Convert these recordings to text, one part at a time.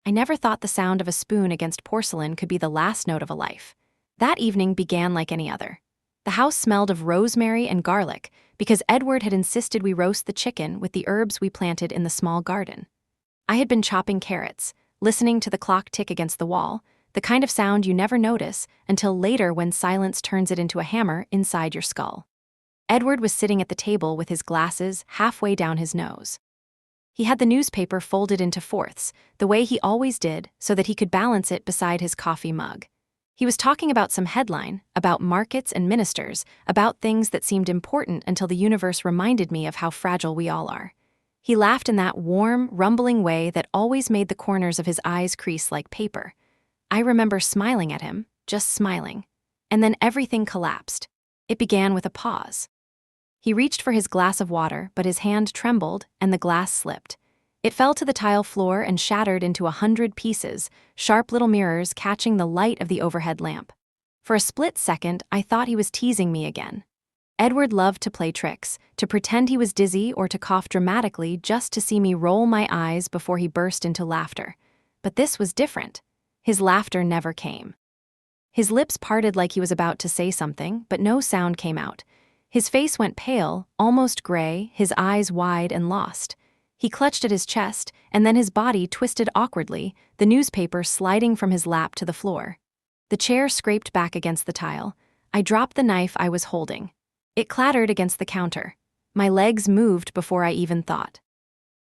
I never thought the sound of a spoon against porcelain could be the last note of a life. That evening began like any other. The house smelled of rosemary and garlic because Edward had insisted we roast the chicken with the herbs we planted in the small garden. I had been chopping carrots, listening to the clock tick against the wall, the kind of sound you never notice until later when silence turns it into a hammer inside your skull. Edward was sitting at the table with his glasses halfway down his nose. He had the newspaper folded into fourths, the way he always did, so that he could balance it beside his coffee mug. He was talking about some headline, about markets and ministers, about things that seemed important until the universe reminded me of how fragile we all are. He laughed in that warm, rumbling way that always made the corners of his eyes crease like paper. I remember smiling at him, just smiling. And then everything collapsed. It began with a pause. He reached for his glass of water, but his hand trembled and the glass slipped. It fell to the tile floor and shattered into 100 pieces, sharp little mirrors catching the light of the overhead lamp. For a split second, I thought he was teasing me again. Edward loved to play tricks, to pretend he was dizzy or to cough dramatically just to see me roll my eyes before he burst into laughter. But this was different. His laughter never came. His lips parted like he was about to say something, but no sound came out. His face went pale, almost gray, his eyes wide and lost. He clutched at his chest, and then his body twisted awkwardly, the newspaper sliding from his lap to the floor. The chair scraped back against the tile. I dropped the knife I was holding. It clattered against the counter. My legs moved before I even thought.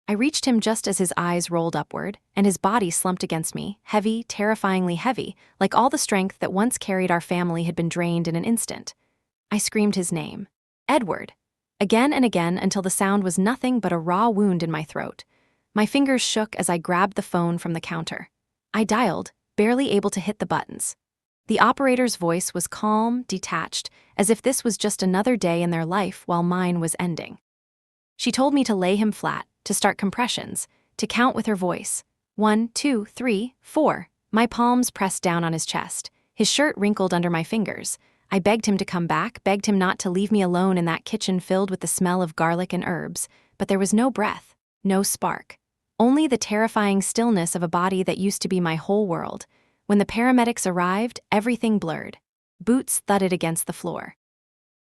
I reached him just as his eyes rolled upward, and his body slumped against me, heavy, terrifyingly heavy, like all the strength that once carried our family had been drained in an instant. I screamed his name. Edward. Again and again until the sound was nothing but a raw wound in my throat. My fingers shook as I grabbed the phone from the counter. I dialed, barely able to hit the buttons. The operator's voice was calm, detached, as if this was just another day in their life while mine was ending. She told me to lay him flat, to start compressions, to count with her voice. 1, 2, 3, 4. My palms pressed down on his chest, his shirt wrinkled under my fingers. I begged him to come back, begged him not to leave me alone in that kitchen filled with the smell of garlic and herbs, but there was no breath, no spark. Only the terrifying stillness of a body that used to be my whole world. When the paramedics arrived, everything blurred. Boots thudded against the floor.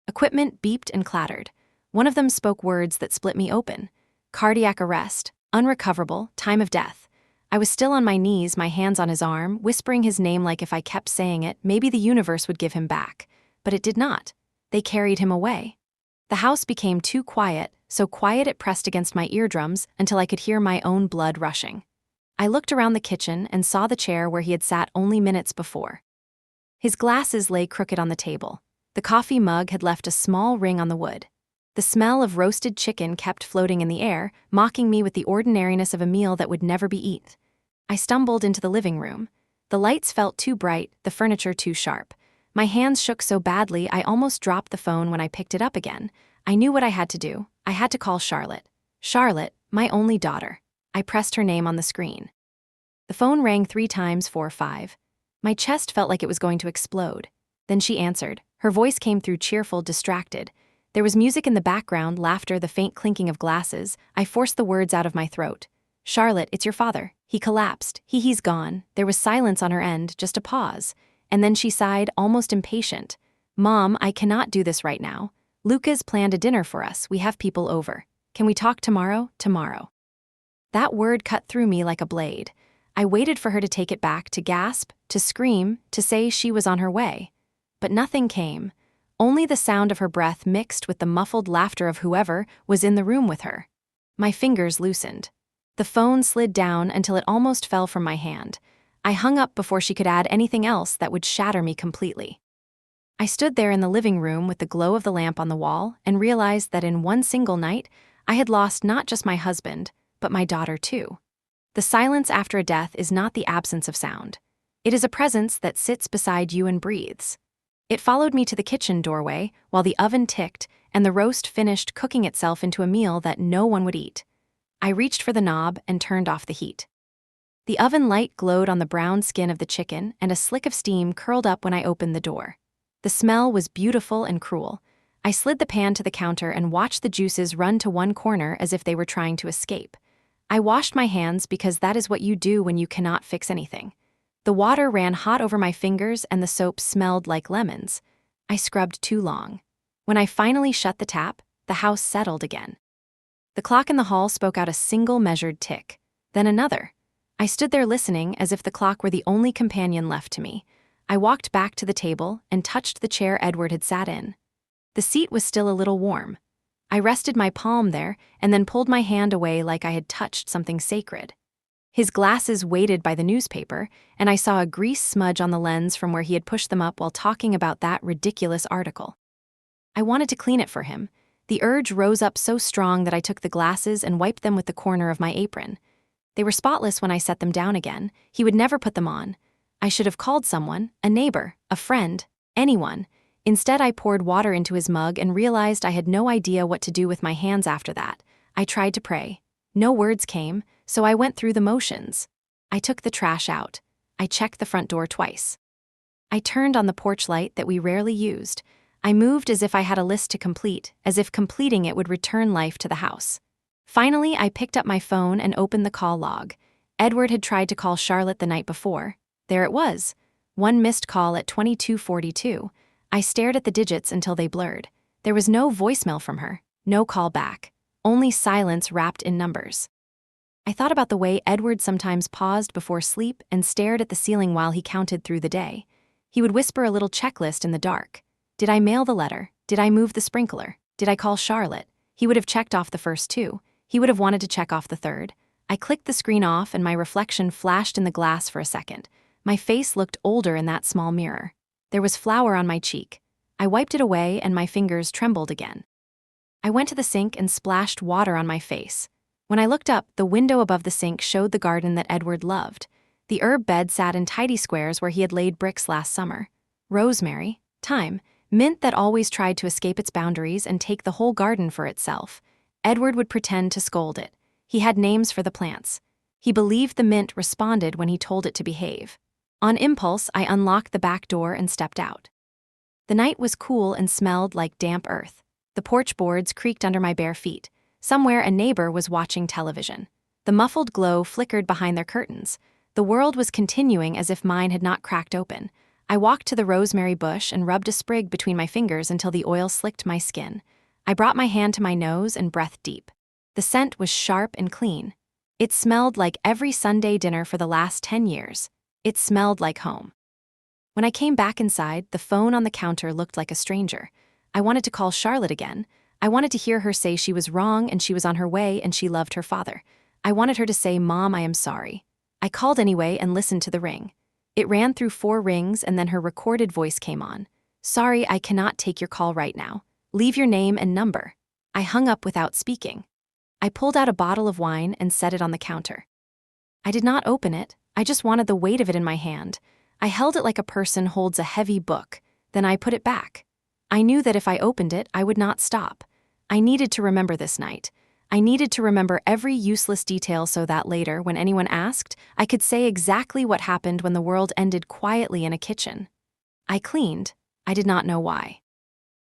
Equipment beeped and clattered. One of them spoke words that split me open. Cardiac arrest, unrecoverable, time of death. I was still on my knees, my hands on his arm, whispering his name like if I kept saying it, maybe the universe would give him back. But it did not. They carried him away. The house became too quiet, so quiet it pressed against my eardrums until I could hear my own blood rushing. I looked around the kitchen and saw the chair where he had sat only minutes before. His glasses lay crooked on the table. The coffee mug had left a small ring on the wood. The smell of roasted chicken kept floating in the air, mocking me with the ordinariness of a meal that would never be eaten. I stumbled into the living room. The lights felt too bright, the furniture too sharp. My hands shook so badly I almost dropped the phone when I picked it up again. I knew what I had to do. I had to call Charlotte. Charlotte, my only daughter. I pressed her name on the screen. The phone rang 3 times, 4, 5. My chest felt like it was going to explode. Then she answered. Her voice came through cheerful, distracted. There was music in the background, laughter, the faint clinking of glasses. I forced the words out of my throat. Charlotte, it's your father. He collapsed. He's gone. There was silence on her end, just a pause. And then she sighed, almost impatient. Mom, I cannot do this right now. Luca's planned a dinner for us. We have people over. Can we talk tomorrow? Tomorrow. That word cut through me like a blade. I waited for her to take it back, to gasp, to scream, to say she was on her way. But nothing came. Only the sound of her breath mixed with the muffled laughter of whoever was in the room with her. My fingers loosened. The phone slid down until it almost fell from my hand. I hung up before she could add anything else that would shatter me completely. I stood there in the living room with the glow of the lamp on the wall and realized that in one single night, I had lost not just my husband, but my daughter too. The silence after a death is not the absence of sound. It is a presence that sits beside you and breathes. It followed me to the kitchen doorway while the oven ticked and the roast finished cooking itself into a meal that no one would eat. I reached for the knob and turned off the heat. The oven light glowed on the brown skin of the chicken and a slick of steam curled up when I opened the door. The smell was beautiful and cruel. I slid the pan to the counter and watched the juices run to one corner as if they were trying to escape. I washed my hands because that is what you do when you cannot fix anything. The water ran hot over my fingers and the soap smelled like lemons. I scrubbed too long. When I finally shut the tap, the house settled again. The clock in the hall spoke out a single measured tick, then another. I stood there listening as if the clock were the only companion left to me. I walked back to the table and touched the chair Edward had sat in. The seat was still a little warm. I rested my palm there and then pulled my hand away like I had touched something sacred. His glasses weighted by the newspaper, and I saw a grease smudge on the lens from where he had pushed them up while talking about that ridiculous article. I wanted to clean it for him. The urge rose up so strong that I took the glasses and wiped them with the corner of my apron. They were spotless when I set them down again. He would never put them on. I should have called someone, a neighbor, a friend, anyone. Instead, I poured water into his mug and realized I had no idea what to do with my hands after that. I tried to pray. No words came, so I went through the motions. I took the trash out. I checked the front door twice. I turned on the porch light that we rarely used. I moved as if I had a list to complete, as if completing it would return life to the house. Finally, I picked up my phone and opened the call log. Edward had tried to call Charlotte the night before. There it was. One missed call at 22:42. I stared at the digits until they blurred. There was no voicemail from her, no call back, only silence wrapped in numbers. I thought about the way Edward sometimes paused before sleep and stared at the ceiling while he counted through the day. He would whisper a little checklist in the dark. Did I mail the letter? Did I move the sprinkler? Did I call Charlotte? He would have checked off the first two. He would have wanted to check off the third. I clicked the screen off and my reflection flashed in the glass for a second. My face looked older in that small mirror. There was flour on my cheek. I wiped it away and my fingers trembled again. I went to the sink and splashed water on my face. When I looked up, the window above the sink showed the garden that Edward loved. The herb bed sat in tidy squares where he had laid bricks last summer. Rosemary, thyme, mint that always tried to escape its boundaries and take the whole garden for itself. Edward would pretend to scold it. He had names for the plants. He believed the mint responded when he told it to behave. On impulse, I unlocked the back door and stepped out. The night was cool and smelled like damp earth. The porch boards creaked under my bare feet. Somewhere a neighbor was watching television. The muffled glow flickered behind their curtains. The world was continuing as if mine had not cracked open. I walked to the rosemary bush and rubbed a sprig between my fingers until the oil slicked my skin. I brought my hand to my nose and breathed deep. The scent was sharp and clean. It smelled like every Sunday dinner for the last 10 years. It smelled like home. When I came back inside, the phone on the counter looked like a stranger. I wanted to call Charlotte again. I wanted to hear her say she was wrong and she was on her way and she loved her father. I wanted her to say, "Mom, I am sorry." I called anyway and listened to the ring. It ran through 4 rings and then her recorded voice came on. "Sorry, I cannot take your call right now. Leave your name and number." I hung up without speaking. I pulled out a bottle of wine and set it on the counter. I did not open it. I just wanted the weight of it in my hand. I held it like a person holds a heavy book. Then I put it back. I knew that if I opened it, I would not stop. I needed to remember this night. I needed to remember every useless detail so that later, when anyone asked, I could say exactly what happened when the world ended quietly in a kitchen. I cleaned. I did not know why.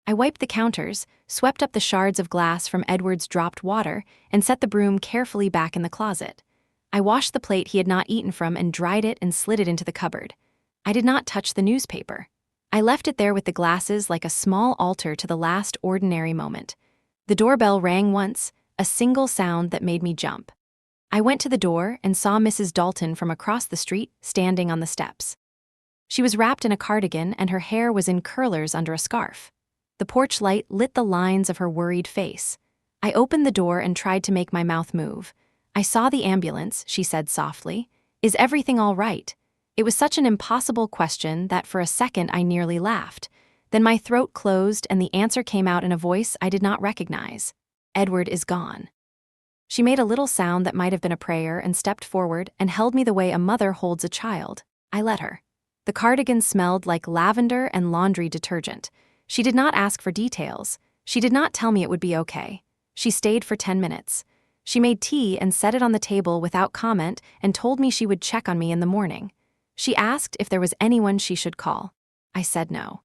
I wiped the counters, swept up the shards of glass from Edward's dropped water, and set the broom carefully back in the closet. I washed the plate he had not eaten from and dried it and slid it into the cupboard. I did not touch the newspaper. I left it there with the glasses like a small altar to the last ordinary moment. The doorbell rang once, a single sound that made me jump. I went to the door and saw Mrs. Dalton from across the street standing on the steps. She was wrapped in a cardigan and her hair was in curlers under a scarf. The porch light lit the lines of her worried face. I opened the door and tried to make my mouth move. "I saw the ambulance," she said softly. "Is everything all right?" It was such an impossible question that for a second I nearly laughed. Then my throat closed and the answer came out in a voice I did not recognize. "Edward is gone." She made a little sound that might have been a prayer and stepped forward and held me the way a mother holds a child. I let her. The cardigan smelled like lavender and laundry detergent. She did not ask for details. She did not tell me it would be okay. She stayed for 10 minutes. She made tea and set it on the table without comment and told me she would check on me in the morning. She asked if there was anyone she should call. I said no.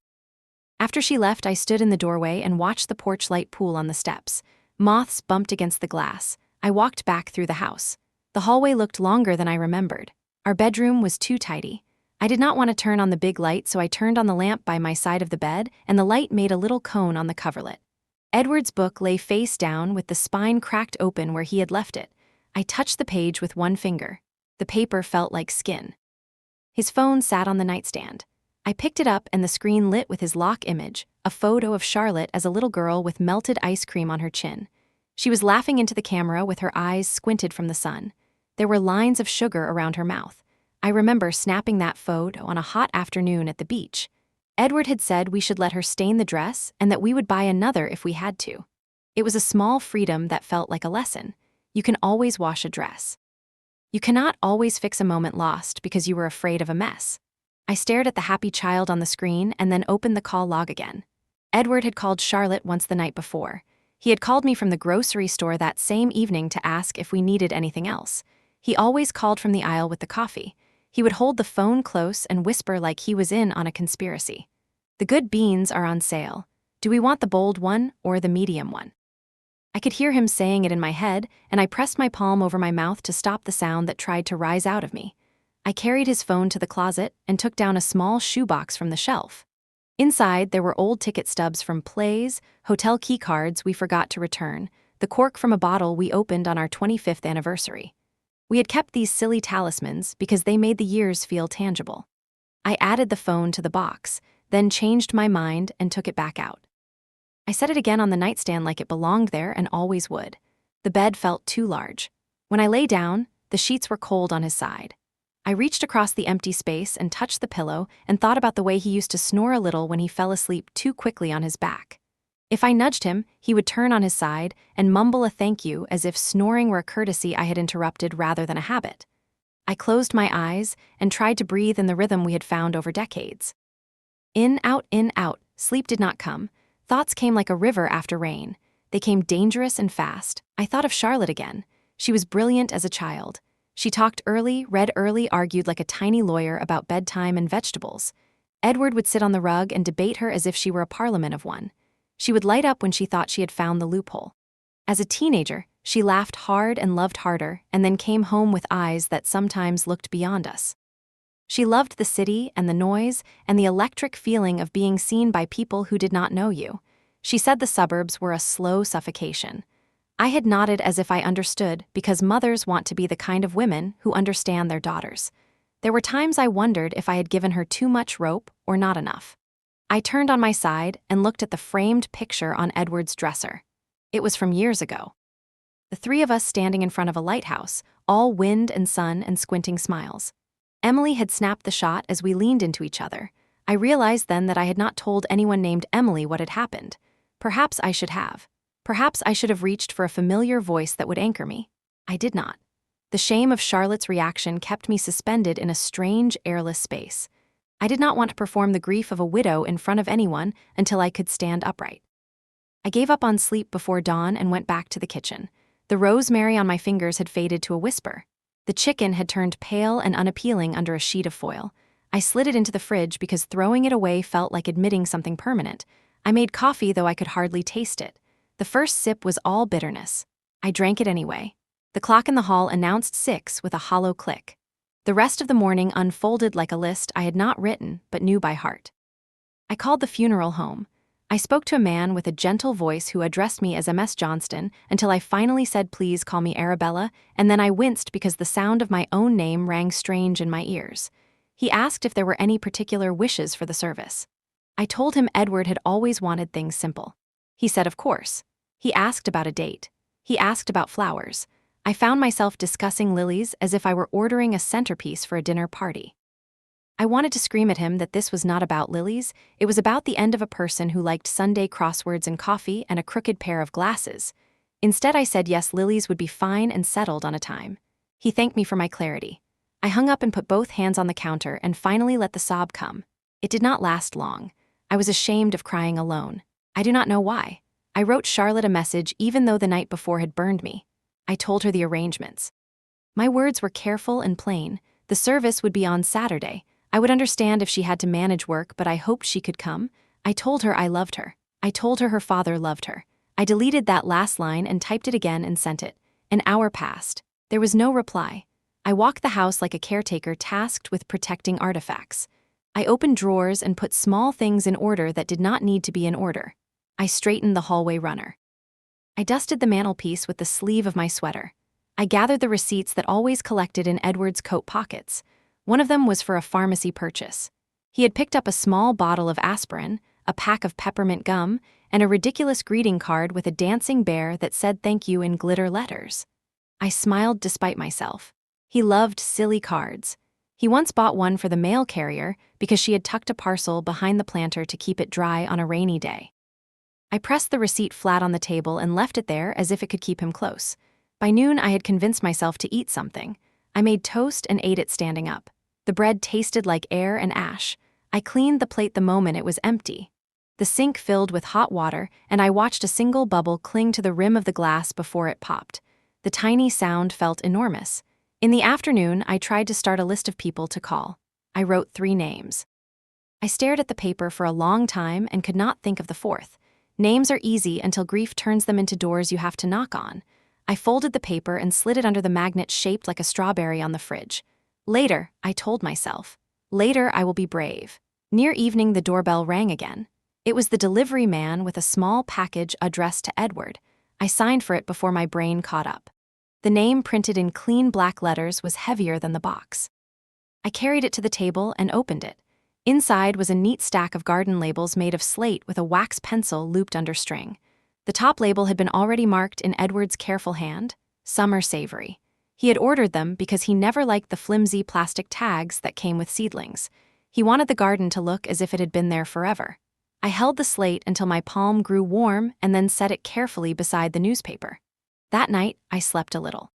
After she left, I stood in the doorway and watched the porch light pool on the steps. Moths bumped against the glass. I walked back through the house. The hallway looked longer than I remembered. Our bedroom was too tidy. I did not want to turn on the big light, so I turned on the lamp by my side of the bed, and the light made a little cone on the coverlet. Edward's book lay face down with the spine cracked open where he had left it. I touched the page with one finger. The paper felt like skin. His phone sat on the nightstand. I picked it up and the screen lit with his lock image, a photo of Charlotte as a little girl with melted ice cream on her chin. She was laughing into the camera with her eyes squinted from the sun. There were lines of sugar around her mouth. I remember snapping that photo on a hot afternoon at the beach. Edward had said we should let her stain the dress and that we would buy another if we had to. It was a small freedom that felt like a lesson. You can always wash a dress. You cannot always fix a moment lost because you were afraid of a mess. I stared at the happy child on the screen and then opened the call log again. Edward had called Charlotte once the night before. He had called me from the grocery store that same evening to ask if we needed anything else. He always called from the aisle with the coffee. He would hold the phone close and whisper like he was in on a conspiracy. "The good beans are on sale. Do we want the bold one or the medium one?" I could hear him saying it in my head, and I pressed my palm over my mouth to stop the sound that tried to rise out of me. I carried his phone to the closet and took down a small shoebox from the shelf. Inside, there were old ticket stubs from plays, hotel key cards we forgot to return, the cork from a bottle we opened on our 25th anniversary. We had kept these silly talismans because they made the years feel tangible. I added the phone to the box, then changed my mind and took it back out. I set it again on the nightstand like it belonged there and always would. The bed felt too large. When I lay down, the sheets were cold on his side. I reached across the empty space and touched the pillow and thought about the way he used to snore a little when he fell asleep too quickly on his back. If I nudged him, he would turn on his side and mumble a thank you as if snoring were a courtesy I had interrupted rather than a habit. I closed my eyes and tried to breathe in the rhythm we had found over decades. In, out, sleep did not come. Thoughts came like a river after rain. They came dangerous and fast. I thought of Charlotte again. She was brilliant as a child. She talked early, read early, argued like a tiny lawyer about bedtime and vegetables. Edward would sit on the rug and debate her as if she were a parliament of one. She would light up when she thought she had found the loophole. As a teenager, she laughed hard and loved harder, and then came home with eyes that sometimes looked beyond us. She loved the city and the noise and the electric feeling of being seen by people who did not know you. She said the suburbs were a slow suffocation. I had nodded as if I understood, because mothers want to be the kind of women who understand their daughters. There were times I wondered if I had given her too much rope or not enough. I turned on my side and looked at the framed picture on Edward's dresser. It was from years ago. The three of us standing in front of a lighthouse, all wind and sun and squinting smiles. Emily had snapped the shot as we leaned into each other. I realized then that I had not told anyone named Emily what had happened. Perhaps I should have. Perhaps I should have reached for a familiar voice that would anchor me. I did not. The shame of Charlotte's reaction kept me suspended in a strange, airless space. I did not want to perform the grief of a widow in front of anyone until I could stand upright. I gave up on sleep before dawn and went back to the kitchen. The rosemary on my fingers had faded to a whisper. The chicken had turned pale and unappealing under a sheet of foil. I slid it into the fridge because throwing it away felt like admitting something permanent. I made coffee, though I could hardly taste it. The first sip was all bitterness. I drank it anyway. The clock in the hall announced 6 with a hollow click. The rest of the morning unfolded like a list I had not written but knew by heart. I called the funeral home. I spoke to a man with a gentle voice who addressed me as MS Johnston until I finally said, "Please call me Arabella," and then I winced because the sound of my own name rang strange in my ears. He asked if there were any particular wishes for the service. I told him Edward had always wanted things simple. He said, of course. He asked about a date. He asked about flowers. I found myself discussing lilies as if I were ordering a centerpiece for a dinner party. I wanted to scream at him that this was not about lilies. It was about the end of a person who liked Sunday crosswords and coffee and a crooked pair of glasses. Instead, I said yes, lilies would be fine and settled on a time. He thanked me for my clarity. I hung up and put both hands on the counter and finally let the sob come. It did not last long. I was ashamed of crying alone. I do not know why. I wrote Charlotte a message even though the night before had burned me. I told her the arrangements. My words were careful and plain. The service would be on Saturday. I would understand if she had to manage work, but I hoped she could come. I told her I loved her. I told her her father loved her. I deleted that last line and typed it again and sent it. An hour passed. There was no reply. I walked the house like a caretaker tasked with protecting artifacts. I opened drawers and put small things in order that did not need to be in order. I straightened the hallway runner. I dusted the mantelpiece with the sleeve of my sweater. I gathered the receipts that always collected in Edward's coat pockets. One of them was for a pharmacy purchase. He had picked up a small bottle of aspirin, a pack of peppermint gum, and a ridiculous greeting card with a dancing bear that said thank you in glitter letters. I smiled despite myself. He loved silly cards. He once bought one for the mail carrier because she had tucked a parcel behind the planter to keep it dry on a rainy day. I pressed the receipt flat on the table and left it there as if it could keep him close. By noon, I had convinced myself to eat something. I made toast and ate it standing up. The bread tasted like air and ash. I cleaned the plate the moment it was empty. The sink filled with hot water, and I watched a single bubble cling to the rim of the glass before it popped. The tiny sound felt enormous. In the afternoon, I tried to start a list of people to call. I wrote 3 names. I stared at the paper for a long time and could not think of the 4th. Names are easy until grief turns them into doors you have to knock on. I folded the paper and slid it under the magnet shaped like a strawberry on the fridge. Later, I told myself. Later, I will be brave. Near evening, the doorbell rang again. It was the delivery man with a small package addressed to Edward. I signed for it before my brain caught up. The name printed in clean black letters was heavier than the box. I carried it to the table and opened it. Inside was a neat stack of garden labels made of slate with a wax pencil looped under string. The top label had been already marked in Edward's careful hand, Summer Savory. He had ordered them because he never liked the flimsy plastic tags that came with seedlings. He wanted the garden to look as if it had been there forever. I held the slate until my palm grew warm and then set it carefully beside the newspaper. That night, I slept a little.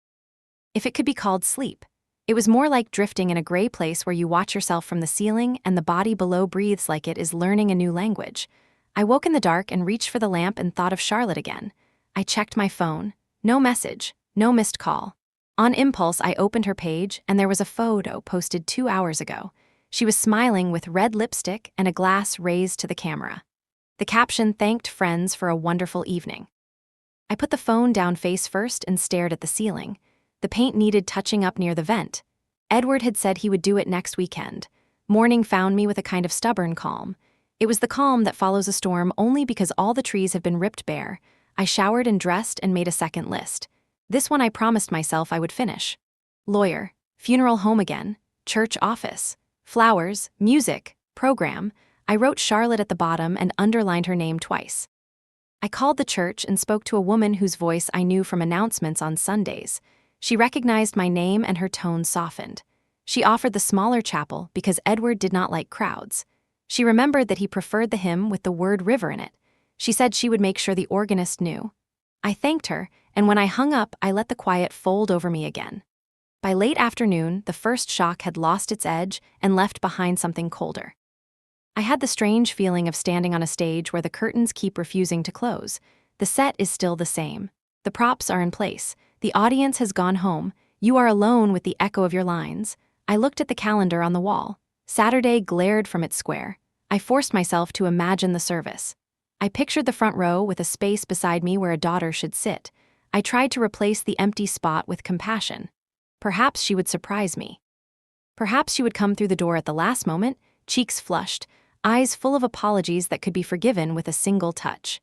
If it could be called sleep, it was more like drifting in a gray place where you watch yourself from the ceiling and the body below breathes like it is learning a new language. I woke in the dark and reached for the lamp and thought of Charlotte again. I checked my phone. No message, no missed call. On impulse, I opened her page and there was a photo posted 2 hours ago. She was smiling with red lipstick and a glass raised to the camera. The caption thanked friends for a wonderful evening. I put the phone down face first and stared at the ceiling. The paint needed touching up near the vent. Edward had said he would do it next weekend. Morning found me with a kind of stubborn calm. It was the calm that follows a storm only because all the trees have been ripped bare. I showered and dressed and made a second list. This one I promised myself I would finish. Lawyer, funeral home again, church office, flowers, music, program. I wrote Charlotte at the bottom and underlined her name twice. I called the church and spoke to a woman whose voice I knew from announcements on Sundays. She recognized my name and her tone softened. She offered the smaller chapel because Edward did not like crowds. She remembered that he preferred the hymn with the word river in it. She said she would make sure the organist knew. I thanked her, and when I hung up, I let the quiet fold over me again. By late afternoon, the first shock had lost its edge and left behind something colder. I had the strange feeling of standing on a stage where the curtains keep refusing to close. The set is still the same. The props are in place. The audience has gone home. You are alone with the echo of your lines. I looked at the calendar on the wall. Saturday glared from its square. I forced myself to imagine the service. I pictured the front row with a space beside me where a daughter should sit. I tried to replace the empty spot with compassion. Perhaps she would surprise me. Perhaps she would come through the door at the last moment, cheeks flushed, eyes full of apologies that could be forgiven with a single touch.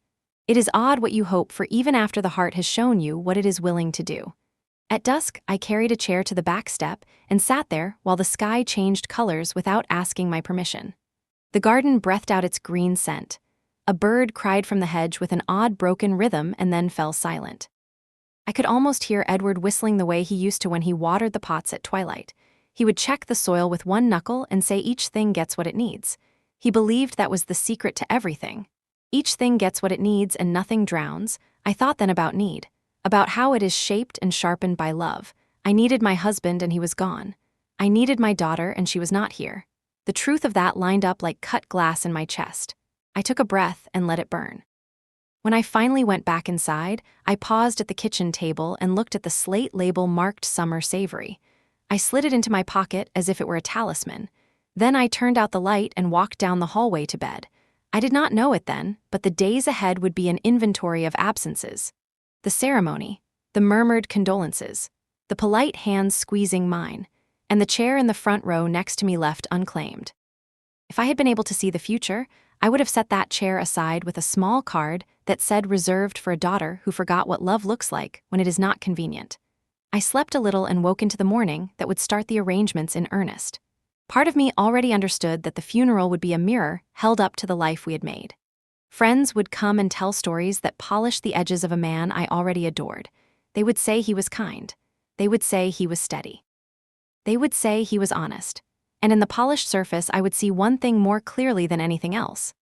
It is odd what you hope for even after the heart has shown you what it is willing to do. At dusk, I carried a chair to the back step and sat there while the sky changed colors without asking my permission. The garden breathed out its green scent. A bird cried from the hedge with an odd broken rhythm and then fell silent. I could almost hear Edward whistling the way he used to when he watered the pots at twilight. He would check the soil with one knuckle and say each thing gets what it needs. He believed that was the secret to everything. Each thing gets what it needs and nothing drowns. I thought then about need, about how it is shaped and sharpened by love. I needed my husband and he was gone. I needed my daughter and she was not here. The truth of that lined up like cut glass in my chest. I took a breath and let it burn. When I finally went back inside, I paused at the kitchen table and looked at the slate label marked Summer Savory. I slid it into my pocket as if it were a talisman. Then I turned out the light and walked down the hallway to bed. I did not know it then, but the days ahead would be an inventory of absences. The ceremony, the murmured condolences, the polite hands squeezing mine, and the chair in the front row next to me left unclaimed. If I had been able to see the future, I would have set that chair aside with a small card that said reserved for a daughter who forgot what love looks like when it is not convenient. I slept a little and woke into the morning that would start the arrangements in earnest. Part of me already understood that the funeral would be a mirror held up to the life we had made. Friends would come and tell stories that polished the edges of a man I already adored. They would say he was kind. They would say he was steady. They would say he was honest. And in the polished surface, I would see one thing more clearly than anything else.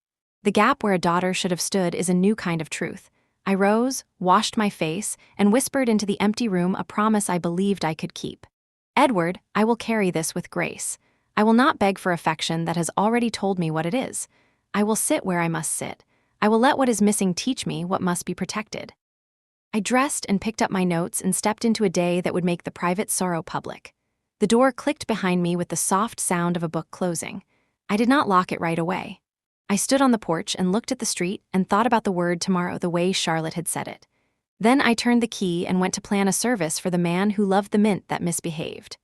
The gap where a daughter should have stood is a new kind of truth. I rose, washed my face, and whispered into the empty room a promise I believed I could keep. Edward, I will carry this with grace. I will not beg for affection that has already told me what it is. I will sit where I must sit. I will let what is missing teach me what must be protected. I dressed and picked up my notes and stepped into a day that would make the private sorrow public. The door clicked behind me with the soft sound of a book closing. I did not lock it right away. I stood on the porch and looked at the street and thought about the word tomorrow the way Charlotte had said it. Then I turned the key and went to plan a service for the man who loved the mint that misbehaved.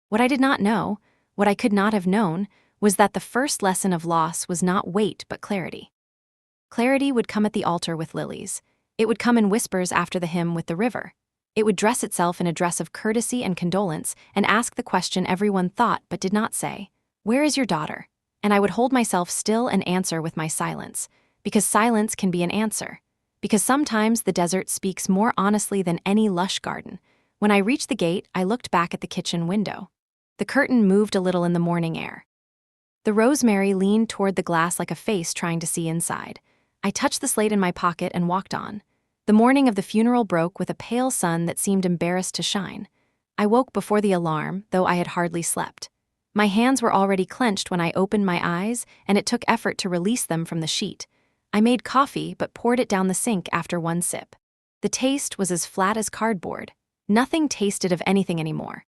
What I did not know, what I could not have known, was that the first lesson of loss was not weight but clarity. Clarity would come at the altar with lilies. It would come in whispers after the hymn with the river. It would dress itself in a dress of courtesy and condolence and ask the question everyone thought but did not say, "Where is your daughter?" And I would hold myself still and answer with my silence, because silence can be an answer. Because sometimes the desert speaks more honestly than any lush garden. When I reached the gate, I looked back at the kitchen window. The curtain moved a little in the morning air. The rosemary leaned toward the glass like a face trying to see inside. I touched the slate in my pocket and walked on. The morning of the funeral broke with a pale sun that seemed embarrassed to shine. I woke before the alarm, though I had hardly slept. My hands were already clenched when I opened my eyes, and it took effort to release them from the sheet. I made coffee but poured it down the sink after one sip. The taste was as flat as cardboard. Nothing tasted of anything anymore.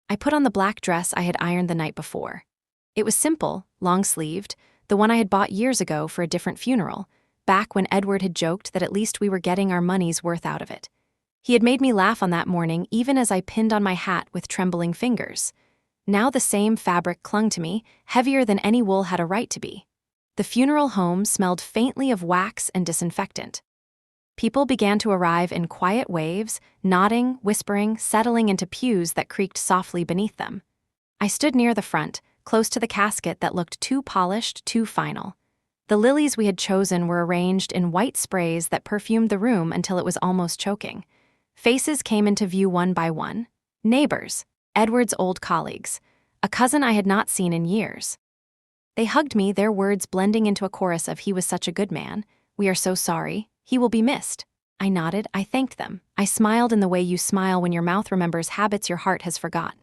I put on the black dress I had ironed the night before. It was simple, long-sleeved, the one I had bought years ago for a different funeral, back when Edward had joked that at least we were getting our money's worth out of it. He had made me laugh on that morning even as I pinned on my hat with trembling fingers. Now the same fabric clung to me, heavier than any wool had a right to be. The funeral home smelled faintly of wax and disinfectant. People began to arrive in quiet waves, nodding, whispering, settling into pews that creaked softly beneath them. I stood near the front, close to the casket that looked too polished, too final. The lilies we had chosen were arranged in white sprays that perfumed the room until it was almost choking. Faces came into view one by one. Neighbors, Edward's old colleagues, a cousin I had not seen in years. They hugged me, their words blending into a chorus of "He was such a good man," "We are so sorry," "He will be missed." I nodded, I thanked them. I smiled in the way you smile when your mouth remembers habits your heart has forgotten.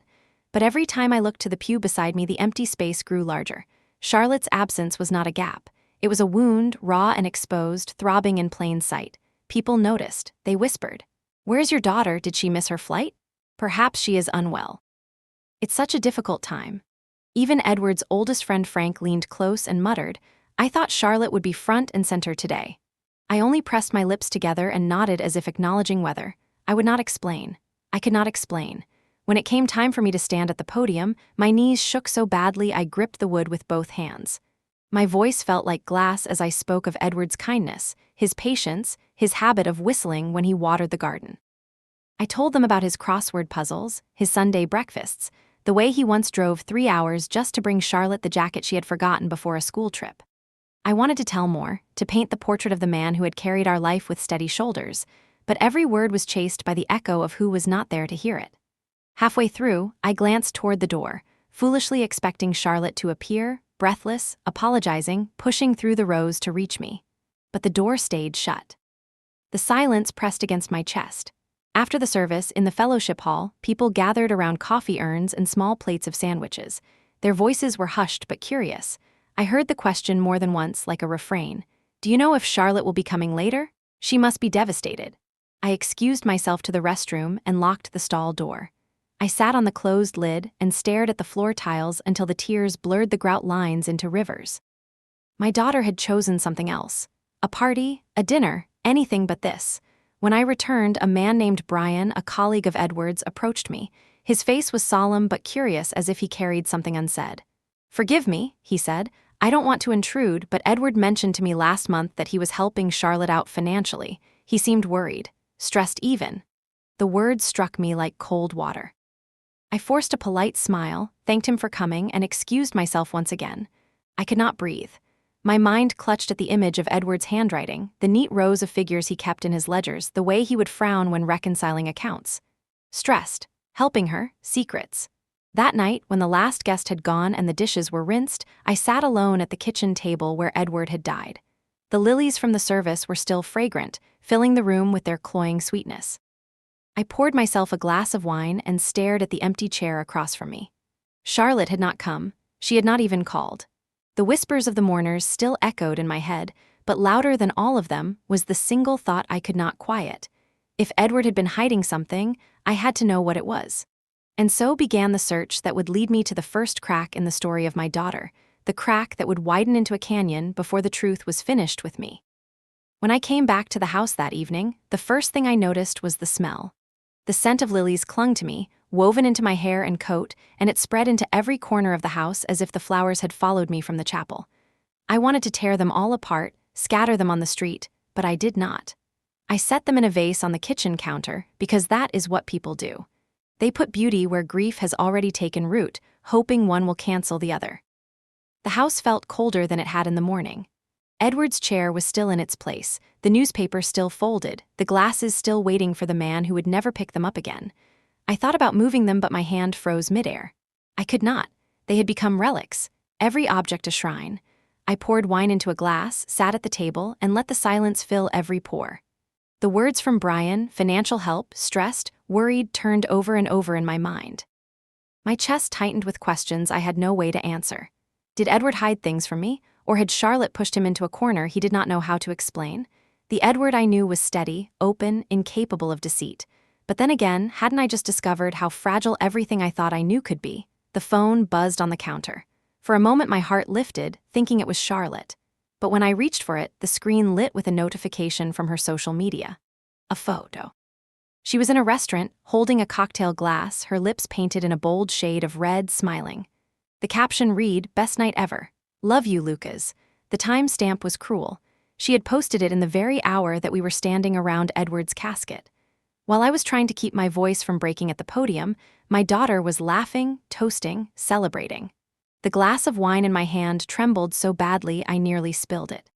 But every time I looked to the pew beside me, the empty space grew larger. Charlotte's absence was not a gap. It was a wound, raw and exposed, throbbing in plain sight. People noticed. They whispered, "Where's your daughter? Did she miss her flight? Perhaps she is unwell." It's such a difficult time. Even Edward's oldest friend Frank leaned close and muttered, "I thought Charlotte would be front and center today." I only pressed my lips together and nodded as if acknowledging weather. I would not explain. I could not explain. When it came time for me to stand at the podium, my knees shook so badly I gripped the wood with both hands. My voice felt like glass as I spoke of Edward's kindness, his patience, his habit of whistling when he watered the garden. I told them about his crossword puzzles, his Sunday breakfasts, the way he once drove 3 hours just to bring Charlotte the jacket she had forgotten before a school trip. I wanted to tell more, to paint the portrait of the man who had carried our life with steady shoulders, but every word was chased by the echo of who was not there to hear it. Halfway through, I glanced toward the door, foolishly expecting Charlotte to appear, breathless, apologizing, pushing through the rows to reach me. But the door stayed shut. The silence pressed against my chest. After the service, in the fellowship hall, people gathered around coffee urns and small plates of sandwiches. Their voices were hushed but curious. I heard the question more than once, like a refrain. "Do you know if Charlotte will be coming later? She must be devastated." I excused myself to the restroom and locked the stall door. I sat on the closed lid and stared at the floor tiles until the tears blurred the grout lines into rivers. My daughter had chosen something else. A party, a dinner, anything but this. When I returned, a man named Brian, a colleague of Edward's, approached me. His face was solemn but curious, as if he carried something unsaid. "Forgive me," he said. "I don't want to intrude, but Edward mentioned to me last month that he was helping Charlotte out financially. He seemed worried, stressed even." The words struck me like cold water. I forced a polite smile, thanked him for coming, and excused myself once again. I could not breathe. My mind clutched at the image of Edward's handwriting, the neat rows of figures he kept in his ledgers, the way he would frown when reconciling accounts. Stressed, helping her, secrets. That night, when the last guest had gone and the dishes were rinsed, I sat alone at the kitchen table where Edward had died. The lilies from the service were still fragrant, filling the room with their cloying sweetness. I poured myself a glass of wine and stared at the empty chair across from me. Charlotte had not come. She had not even called. The whispers of the mourners still echoed in my head, but louder than all of them was the single thought I could not quiet. If Edward had been hiding something, I had to know what it was. And so began the search that would lead me to the first crack in the story of my daughter, the crack that would widen into a canyon before the truth was finished with me. When I came back to the house that evening, the first thing I noticed was the smell. The scent of lilies clung to me, woven into my hair and coat, and it spread into every corner of the house as if the flowers had followed me from the chapel. I wanted to tear them all apart, scatter them on the street, but I did not. I set them in a vase on the kitchen counter because that is what people do. They put beauty where grief has already taken root, hoping one will cancel the other. The house felt colder than it had in the morning. Edward's chair was still in its place, the newspaper still folded, the glasses still waiting for the man who would never pick them up again. I thought about moving them, but my hand froze midair. I could not. They had become relics, every object a shrine. I poured wine into a glass, sat at the table, and let the silence fill every pore. The words from Brian, financial help, stressed, worried, turned over and over in my mind. My chest tightened with questions I had no way to answer. Did Edward hide things from me, or had Charlotte pushed him into a corner he did not know how to explain? The Edward I knew was steady, open, incapable of deceit. But then again, hadn't I just discovered how fragile everything I thought I knew could be? The phone buzzed on the counter. For a moment my heart lifted, thinking it was Charlotte. But when I reached for it, the screen lit with a notification from her social media. A photo. She was in a restaurant, holding a cocktail glass, her lips painted in a bold shade of red, smiling. The caption read, "Best night ever. Love you, Lucas." The timestamp was cruel. She had posted it in the very hour that we were standing around Edward's casket. While I was trying to keep my voice from breaking at the podium, my daughter was laughing, toasting, celebrating. The glass of wine in my hand trembled so badly I nearly spilled it.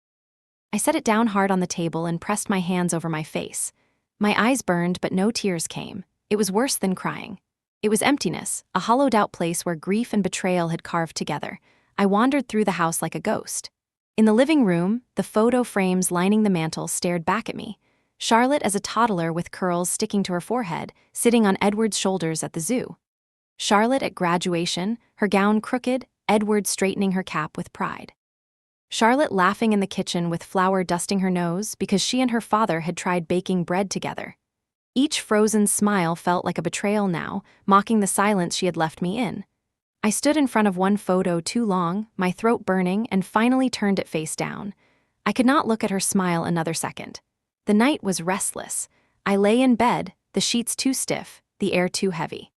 I set it down hard on the table and pressed my hands over my face. My eyes burned, but no tears came. It was worse than crying. It was emptiness, a hollowed-out place where grief and betrayal had carved together. I wandered through the house like a ghost. In the living room, the photo frames lining the mantel stared back at me. Charlotte as a toddler with curls sticking to her forehead, sitting on Edward's shoulders at the zoo. Charlotte at graduation, her gown crooked, Edward straightening her cap with pride. Charlotte laughing in the kitchen with flour dusting her nose because she and her father had tried baking bread together. Each frozen smile felt like a betrayal now, mocking the silence she had left me in. I stood in front of one photo too long, my throat burning, and finally turned it face down. I could not look at her smile another second. The night was restless. I lay in bed, the sheets too stiff, the air too heavy.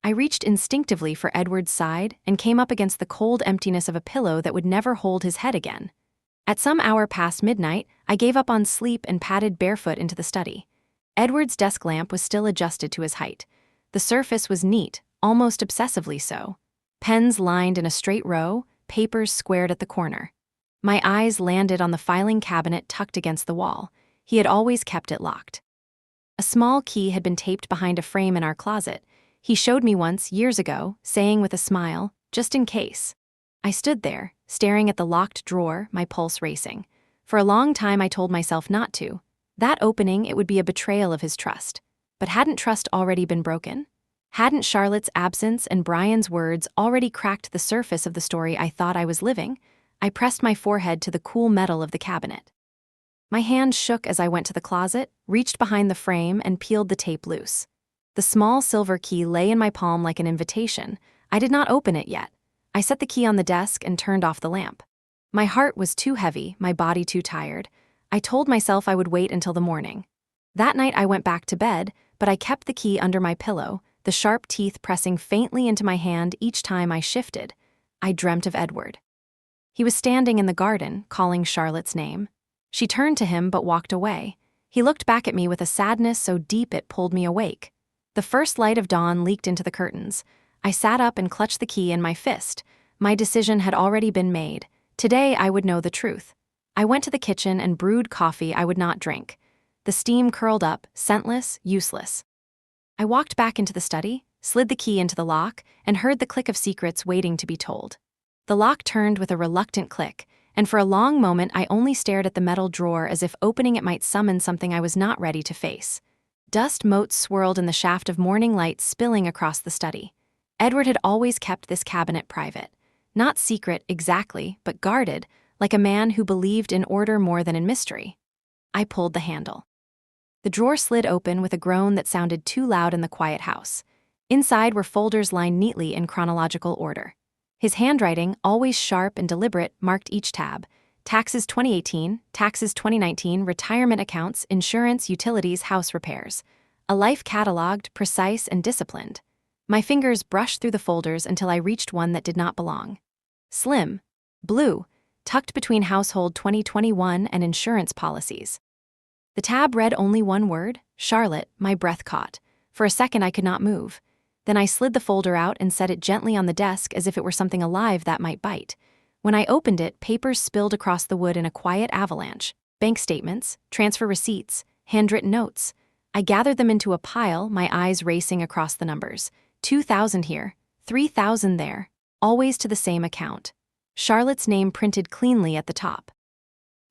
I reached instinctively for Edward's side and came up against the cold emptiness of a pillow that would never hold his head again. At some hour past midnight, I gave up on sleep and padded barefoot into the study. Edward's desk lamp was still adjusted to his height. The surface was neat, almost obsessively so. Pens lined in a straight row, papers squared at the corner. My eyes landed on the filing cabinet tucked against the wall. He had always kept it locked. A small key had been taped behind a frame in our closet. He showed me once, years ago, saying with a smile, "Just in case." I stood there, staring at the locked drawer, my pulse racing. For a long time I told myself not to. That opening, it would be a betrayal of his trust. But hadn't trust already been broken? Hadn't Charlotte's absence and Brian's words already cracked the surface of the story I thought I was living? I pressed my forehead to the cool metal of the cabinet. My hand shook as I went to the closet, reached behind the frame, and peeled the tape loose. The small silver key lay in my palm like an invitation. I did not open it yet. I set the key on the desk and turned off the lamp. My heart was too heavy, my body too tired. I told myself I would wait until the morning. That night I went back to bed, but I kept the key under my pillow, the sharp teeth pressing faintly into my hand each time I shifted. I dreamt of Edward. He was standing in the garden, calling Charlotte's name. She turned to him but walked away. He looked back at me with a sadness so deep it pulled me awake. The first light of dawn leaked into the curtains. I sat up and clutched the key in my fist. My decision had already been made. Today I would know the truth. I went to the kitchen and brewed coffee I would not drink. The steam curled up, scentless, useless. I walked back into the study, slid the key into the lock, and heard the click of secrets waiting to be told. The lock turned with a reluctant click, and for a long moment I only stared at the metal drawer as if opening it might summon something I was not ready to face. Dust motes swirled in the shaft of morning light spilling across the study. Edward had always kept this cabinet private. Not secret exactly, but guarded, like a man who believed in order more than in mystery. I pulled the handle. The drawer slid open with a groan that sounded too loud in the quiet house. Inside were folders lined neatly in chronological order. His handwriting, always sharp and deliberate, marked each tab. Taxes 2018, taxes 2019, retirement accounts, insurance, utilities, house repairs. A life cataloged, precise, and disciplined. My fingers brushed through the folders until I reached one that did not belong. Slim, blue, tucked between household 2021 and insurance policies. The tab read only one word, Charlotte. My breath caught. For a second I could not move. Then I slid the folder out and set it gently on the desk as if it were something alive that might bite. When I opened it, papers spilled across the wood in a quiet avalanche. Bank statements, transfer receipts, handwritten notes. I gathered them into a pile, my eyes racing across the numbers. 2,000 here, 3,000 there, always to the same account. Charlotte's name printed cleanly at the top.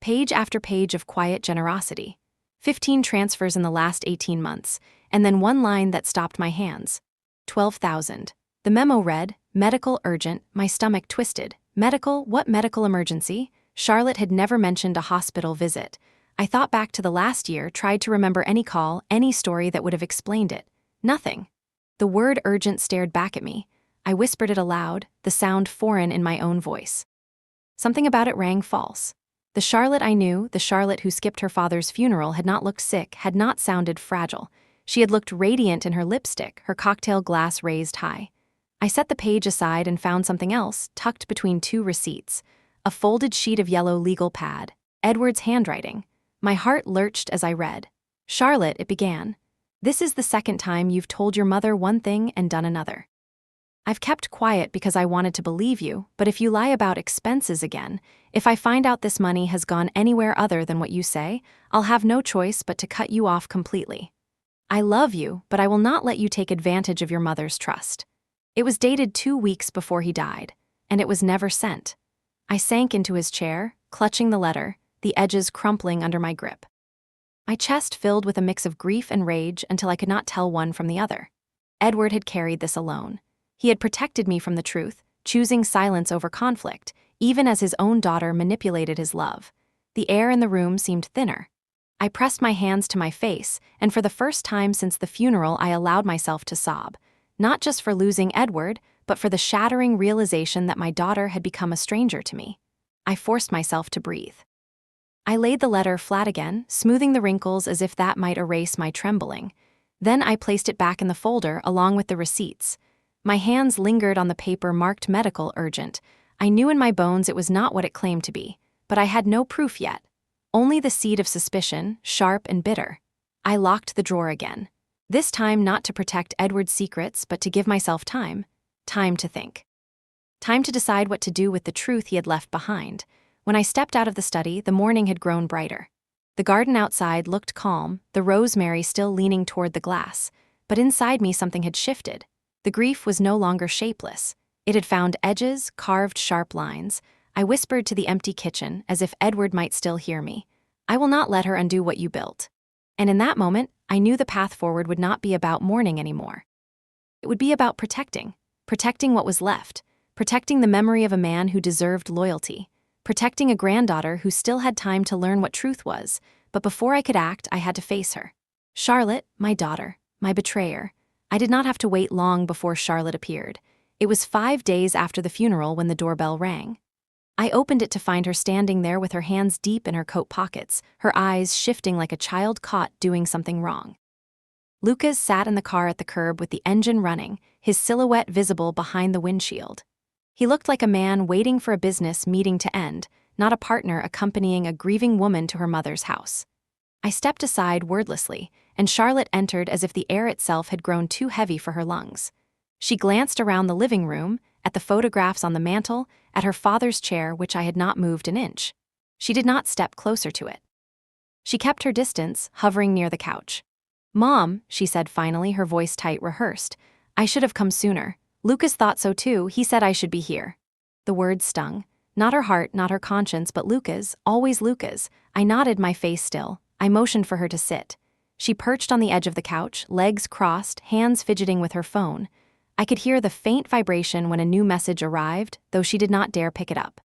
Page after page of quiet generosity. 15 transfers in the last 18 months, and then one line that stopped my hands. 12,000. The memo read, medical urgent. My stomach twisted. Medical? What medical emergency? Charlotte had never mentioned a hospital visit. I thought back to the last year, tried to remember any call, any story that would have explained it. Nothing. The word urgent stared back at me. I whispered it aloud, the sound foreign in my own voice. Something about it rang false. The Charlotte I knew, the Charlotte who skipped her father's funeral, had not looked sick, had not sounded fragile. She had looked radiant in her lipstick, her cocktail glass raised high. I set the page aside and found something else, tucked between two receipts. A folded sheet of yellow legal pad. Edward's handwriting. My heart lurched as I read. Charlotte, it began. This is the second time you've told your mother one thing and done another. I've kept quiet because I wanted to believe you, but if you lie about expenses again, if I find out this money has gone anywhere other than what you say, I'll have no choice but to cut you off completely. I love you, but I will not let you take advantage of your mother's trust. It was dated 2 weeks before he died, and it was never sent. I sank into his chair, clutching the letter, the edges crumpling under my grip. My chest filled with a mix of grief and rage until I could not tell one from the other. Edward had carried this alone. He had protected me from the truth, choosing silence over conflict, even as his own daughter manipulated his love. The air in the room seemed thinner. I pressed my hands to my face, and for the first time since the funeral I allowed myself to sob, not just for losing Edward, but for the shattering realization that my daughter had become a stranger to me. I forced myself to breathe. I laid the letter flat again, smoothing the wrinkles as if that might erase my trembling. Then I placed it back in the folder along with the receipts. My hands lingered on the paper marked medical urgent. I knew in my bones it was not what it claimed to be, but I had no proof yet. Only the seed of suspicion, sharp and bitter. I locked the drawer again. This time not to protect Edward's secrets, but to give myself time. Time to think. Time to decide what to do with the truth he had left behind. When I stepped out of the study, the morning had grown brighter. The garden outside looked calm, the rosemary still leaning toward the glass. But inside me something had shifted. The grief was no longer shapeless. It had found edges, carved sharp lines. I whispered to the empty kitchen, as if Edward might still hear me. I will not let her undo what you built. And in that moment, I knew the path forward would not be about mourning anymore. It would be about protecting what was left, protecting the memory of a man who deserved loyalty, protecting a granddaughter who still had time to learn what truth was, but before I could act, I had to face her. Charlotte, my daughter, my betrayer. I did not have to wait long before Charlotte appeared. It was 5 days after the funeral when the doorbell rang. I opened it to find her standing there with her hands deep in her coat pockets, her eyes shifting like a child caught doing something wrong. Lucas sat in the car at the curb with the engine running, his silhouette visible behind the windshield. He looked like a man waiting for a business meeting to end, not a partner accompanying a grieving woman to her mother's house. I stepped aside wordlessly, and Charlotte entered as if the air itself had grown too heavy for her lungs. She glanced around the living room, at the photographs on the mantel, at her father's chair which I had not moved an inch. She did not step closer to it. She kept her distance, hovering near the couch. "Mom," she said finally, her voice tight, rehearsed. "I should have come sooner. Lucas thought so too, he said I should be here." The words stung. Not her heart, not her conscience, but Lucas, always Lucas. I nodded, my face still. I motioned for her to sit. She perched on the edge of the couch, legs crossed, hands fidgeting with her phone. I could hear the faint vibration when a new message arrived, though she did not dare pick it up.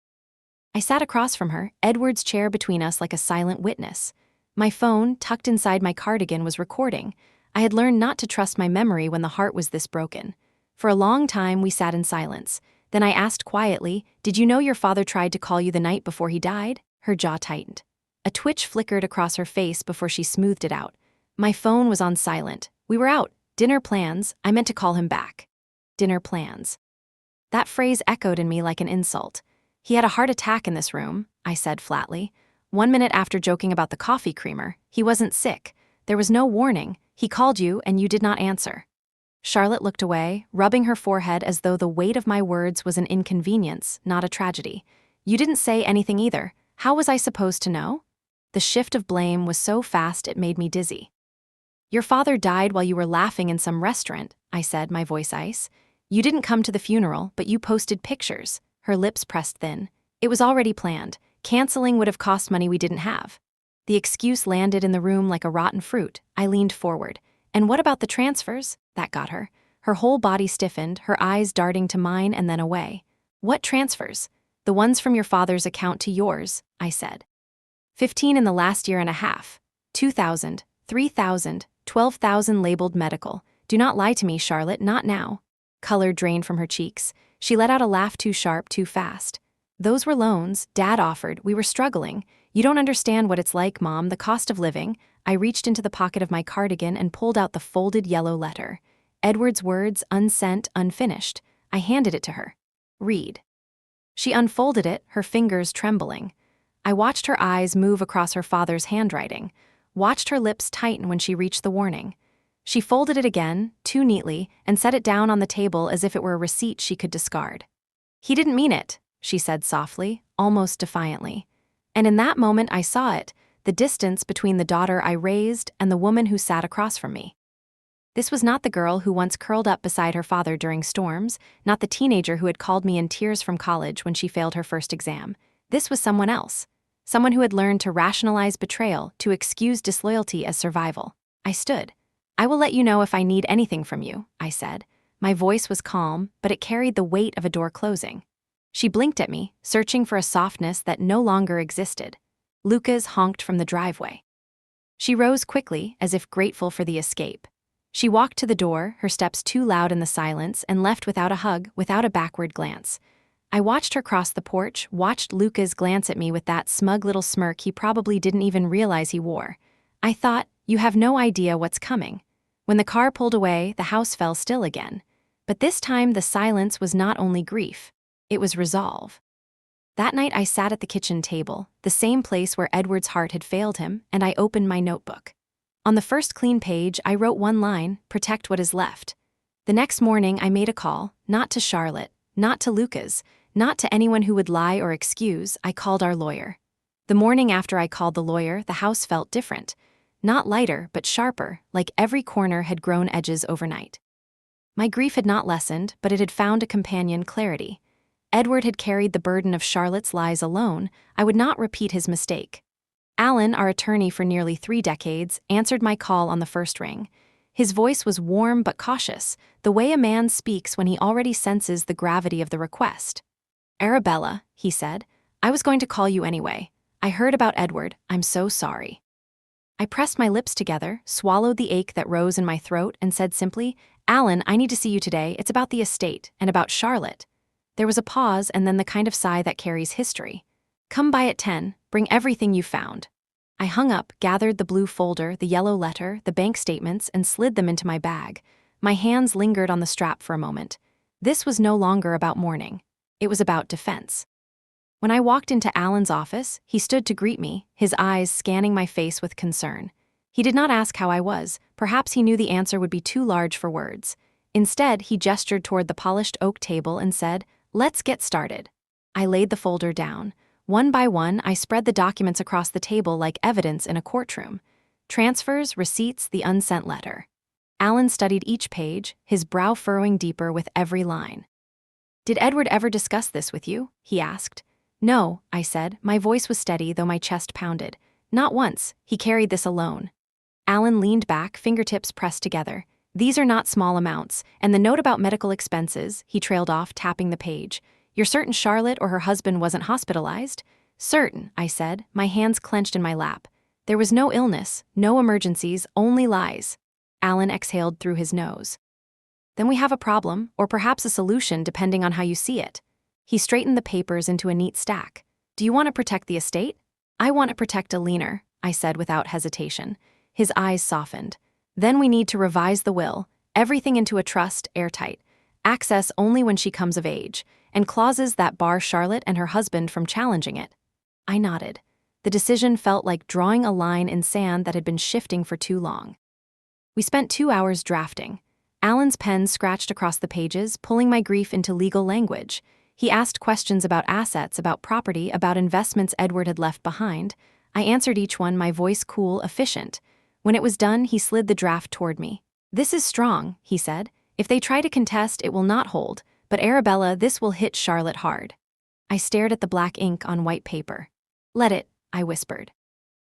I sat across from her, Edward's chair between us like a silent witness. My phone, tucked inside my cardigan, was recording. I had learned not to trust my memory when the heart was this broken. For a long time we sat in silence. Then I asked quietly, "Did you know your father tried to call you the night before he died?" Her jaw tightened. A twitch flickered across her face before she smoothed it out. My phone was on silent. "We were out. Dinner plans. I meant to call him back." Dinner plans. That phrase echoed in me like an insult. "He had a heart attack in this room," I said flatly. 1 minute after joking about the coffee creamer. He wasn't sick. There was no warning. He called you and you did not answer." Charlotte looked away, rubbing her forehead as though the weight of my words was an inconvenience, not a tragedy. "You didn't say anything either. How was I supposed to know?" The shift of blame was so fast it made me dizzy. "Your father died while you were laughing in some restaurant," I said, my voice ice. "You didn't come to the funeral, but you posted pictures." Her lips pressed thin. "It was already planned. Canceling would have cost money we didn't have." The excuse landed in the room like a rotten fruit. I leaned forward. "And what about the transfers?" That got her. Her whole body stiffened, her eyes darting to mine and then away. "What transfers?" "The ones from your father's account to yours," I said. 15 in the last year and a half. 2,000, 3,000, 12,000 labeled medical. "Do not lie to me, Charlotte, not now." Color drained from her cheeks. She let out a laugh too sharp, too fast. "Those were loans Dad offered. We were struggling. You don't understand what it's like, Mom, the cost of living." I reached into the pocket of my cardigan and pulled out the folded yellow letter. Edward's words, unsent, unfinished. I handed it to her. "Read." She unfolded it, her fingers trembling. I watched her eyes move across her father's handwriting, watched her lips tighten when she reached the warning. She folded it again, too neatly, and set it down on the table as if it were a receipt she could discard. "He didn't mean it," she said softly, almost defiantly. And in that moment I saw it, the distance between the daughter I raised and the woman who sat across from me. This was not the girl who once curled up beside her father during storms, not the teenager who had called me in tears from college when she failed her first exam. This was someone else. Someone who had learned to rationalize betrayal, to excuse disloyalty as survival. I stood. "I will let you know if I need anything from you," I said. My voice was calm, but it carried the weight of a door closing. She blinked at me, searching for a softness that no longer existed. Lucas honked from the driveway. She rose quickly, as if grateful for the escape. She walked to the door, her steps too loud in the silence, and left without a hug, without a backward glance. I watched her cross the porch, watched Lucas glance at me with that smug little smirk he probably didn't even realize he wore. I thought, you have no idea what's coming. When the car pulled away, the house fell still again. But this time the silence was not only grief, it was resolve. That night I sat at the kitchen table, the same place where Edward's heart had failed him, and I opened my notebook. On the first clean page, I wrote one line, "Protect what is left." The next morning I made a call, not to Charlotte, not to Lucas, not to anyone who would lie or excuse. I called our lawyer. The morning after I called the lawyer, the house felt different. Not lighter, but sharper, like every corner had grown edges overnight. My grief had not lessened, but it had found a companion, clarity. Edward had carried the burden of Charlotte's lies alone. I would not repeat his mistake. Alan, our attorney for nearly 3 decades, answered my call on the first ring. His voice was warm but cautious, the way a man speaks when he already senses the gravity of the request. "Arabella," he said, "I was going to call you anyway. I heard about Edward. I'm so sorry." I pressed my lips together, swallowed the ache that rose in my throat, and said simply, "Alan, I need to see you today. It's about the estate, and about Charlotte." There was a pause and then the kind of sigh that carries history. "Come by at 10, bring everything you found." I hung up, gathered the blue folder, the yellow letter, the bank statements, and slid them into my bag. My hands lingered on the strap for a moment. This was no longer about mourning. It was about defense. When I walked into Alan's office, he stood to greet me, his eyes scanning my face with concern. He did not ask how I was. Perhaps he knew the answer would be too large for words. Instead, he gestured toward the polished oak table and said, "Let's get started." I laid the folder down. One by one, I spread the documents across the table like evidence in a courtroom. Transfers, receipts, the unsent letter. Alan studied each page, his brow furrowing deeper with every line. "Did Edward ever discuss this with you?" he asked. "No," I said. My voice was steady, though my chest pounded. "Not once. He carried this alone." Alan leaned back, fingertips pressed together. "These are not small amounts, and the note about medical expenses," he trailed off, tapping the page. "You're certain Charlotte or her husband wasn't hospitalized?" "Certain," I said, my hands clenched in my lap. "There was no illness, no emergencies, only lies." Alan exhaled through his nose. "Then we have a problem, or perhaps a solution depending on how you see it." He straightened the papers into a neat stack. "Do you want to protect the estate?" "I want to protect Alina," I said without hesitation. His eyes softened. "Then we need to revise the will, everything into a trust, airtight. Access only when she comes of age, and clauses that bar Charlotte and her husband from challenging it." I nodded. The decision felt like drawing a line in sand that had been shifting for too long. We spent 2 hours drafting. Alan's pen scratched across the pages, pulling my grief into legal language. He asked questions about assets, about property, about investments Edward had left behind. I answered each one, my voice cool, efficient. When it was done, he slid the draft toward me. "This is strong," he said. "If they try to contest, it will not hold. But Arabella, this will hit Charlotte hard." I stared at the black ink on white paper. "Let it," I whispered.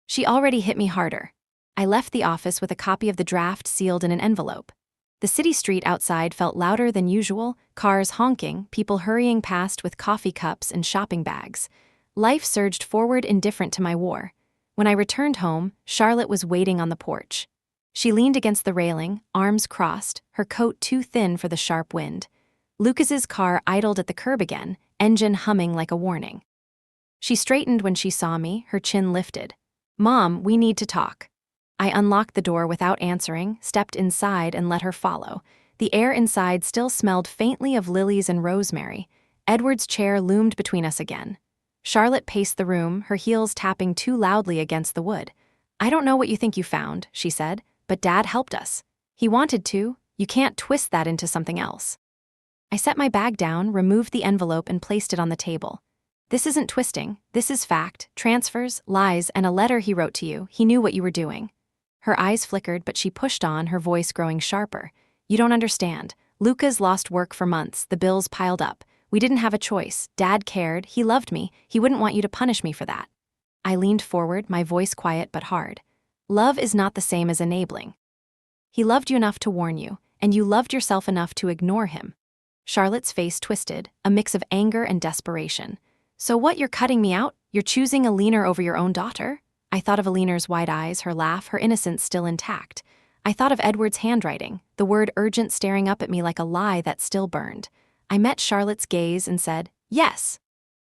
"She already hit me harder." I left the office with a copy of the draft sealed in an envelope. The city street outside felt louder than usual, cars honking, people hurrying past with coffee cups and shopping bags. Life surged forward indifferent to my war. When I returned home, Charlotte was waiting on the porch. She leaned against the railing, arms crossed, her coat too thin for the sharp wind. Lucas's car idled at the curb again, engine humming like a warning. She straightened when she saw me, her chin lifted. "Mom, we need to talk." I unlocked the door without answering, stepped inside and let her follow. The air inside still smelled faintly of lilies and rosemary. Edward's chair loomed between us again. Charlotte paced the room, her heels tapping too loudly against the wood. "I don't know what you think you found," she said, "but Dad helped us. He wanted to. You can't twist that into something else." I set my bag down, removed the envelope, and placed it on the table. "This isn't twisting. This is fact, transfers, lies, and a letter he wrote to you. He knew what you were doing." Her eyes flickered, but she pushed on, her voice growing sharper. "You don't understand. Lucas lost work for months. The bills piled up. We didn't have a choice. Dad cared. He loved me. He wouldn't want you to punish me for that." I leaned forward, my voice quiet but hard. "Love is not the same as enabling. He loved you enough to warn you, and you loved yourself enough to ignore him." Charlotte's face twisted, a mix of anger and desperation. "So what, you're cutting me out? You're choosing Alina over your own daughter?" I thought of Alina's wide eyes, her laugh, her innocence still intact. I thought of Edward's handwriting, the word urgent staring up at me like a lie that still burned. I met Charlotte's gaze and said, "Yes."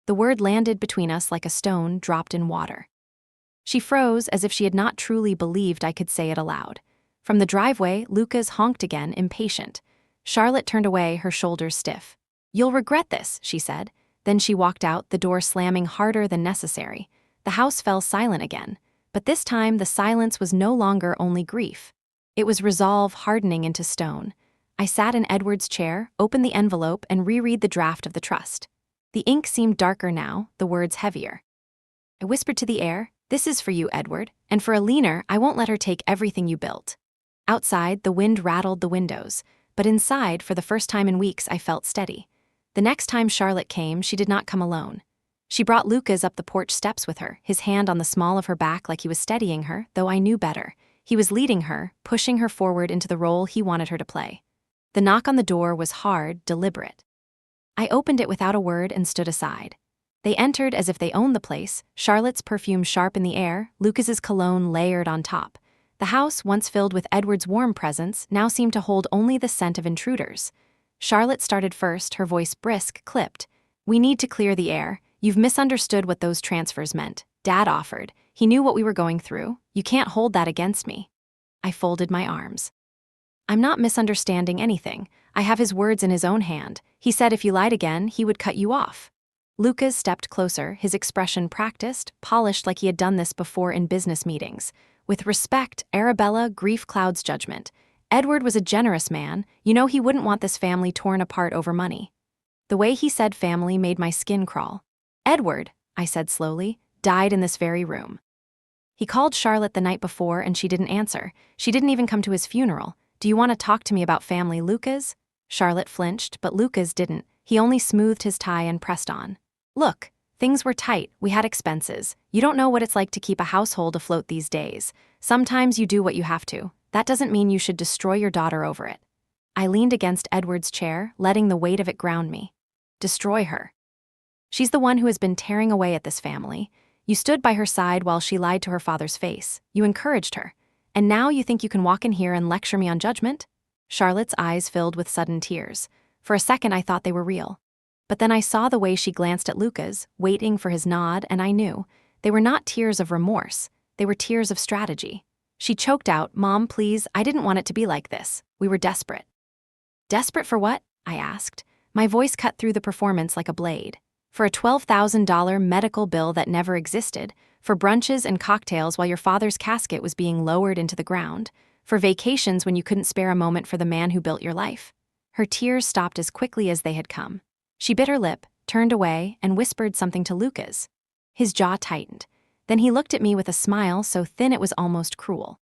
The word landed between us like a stone dropped in water. She froze as if she had not truly believed I could say it aloud. From the driveway, Lucas honked again, impatient. Charlotte turned away, her shoulders stiff. "You'll regret this," she said. Then she walked out, the door slamming harder than necessary. The house fell silent again, but this time the silence was no longer only grief. It was resolve hardening into stone. I sat in Edward's chair, opened the envelope, and reread the draft of the trust. The ink seemed darker now, the words heavier. I whispered to the air, "This is for you, Edward, and for Alina, I won't let her take everything you built." Outside, the wind rattled the windows, but inside, for the first time in weeks, I felt steady. The next time Charlotte came, she did not come alone. She brought Lucas up the porch steps with her, his hand on the small of her back like he was steadying her, though I knew better. He was leading her, pushing her forward into the role he wanted her to play. The knock on the door was hard, deliberate. I opened it without a word and stood aside. They entered as if they owned the place, Charlotte's perfume sharp in the air, Lucas's cologne layered on top. The house, once filled with Edward's warm presence, now seemed to hold only the scent of intruders. Charlotte started first, her voice brisk, clipped. "We need to clear the air. You've misunderstood what those transfers meant. Dad offered. He knew what we were going through. You can't hold that against me." I folded my arms. "I'm not misunderstanding anything. I have his words in his own hand. He said if you lied again, he would cut you off." Lucas stepped closer, his expression practiced, polished like he had done this before in business meetings. With respect, Arabella, grief clouds judgment. Edward was a generous man. You know he wouldn't want this family torn apart over money. The way he said family made my skin crawl. "Edward," I said slowly, "died in this very room. He called Charlotte the night before and she didn't answer. She didn't even come to his funeral. Do you want to talk to me about family, Lucas?" Charlotte flinched, but Lucas didn't. He only smoothed his tie and pressed on. "Look, things were tight. We had expenses. You don't know what it's like to keep a household afloat these days. Sometimes you do what you have to. That doesn't mean you should destroy your daughter over it." I leaned against Edward's chair, letting the weight of it ground me. "Destroy her. She's the one who has been tearing away at this family. You stood by her side while she lied to her father's face. You encouraged her. And now you think you can walk in here and lecture me on judgment?" Charlotte's eyes filled with sudden tears. For a second I thought they were real. But then I saw the way she glanced at Lucas, waiting for his nod, and I knew. They were not tears of remorse. They were tears of strategy. She choked out, "Mom, please, I didn't want it to be like this. We were desperate." "Desperate for what?" I asked. My voice cut through the performance like a blade. "For a $12,000 medical bill that never existed, for brunches and cocktails while your father's casket was being lowered into the ground, for vacations when you couldn't spare a moment for the man who built your life." Her tears stopped as quickly as they had come. She bit her lip, turned away, and whispered something to Lucas. His jaw tightened. Then he looked at me with a smile so thin it was almost cruel.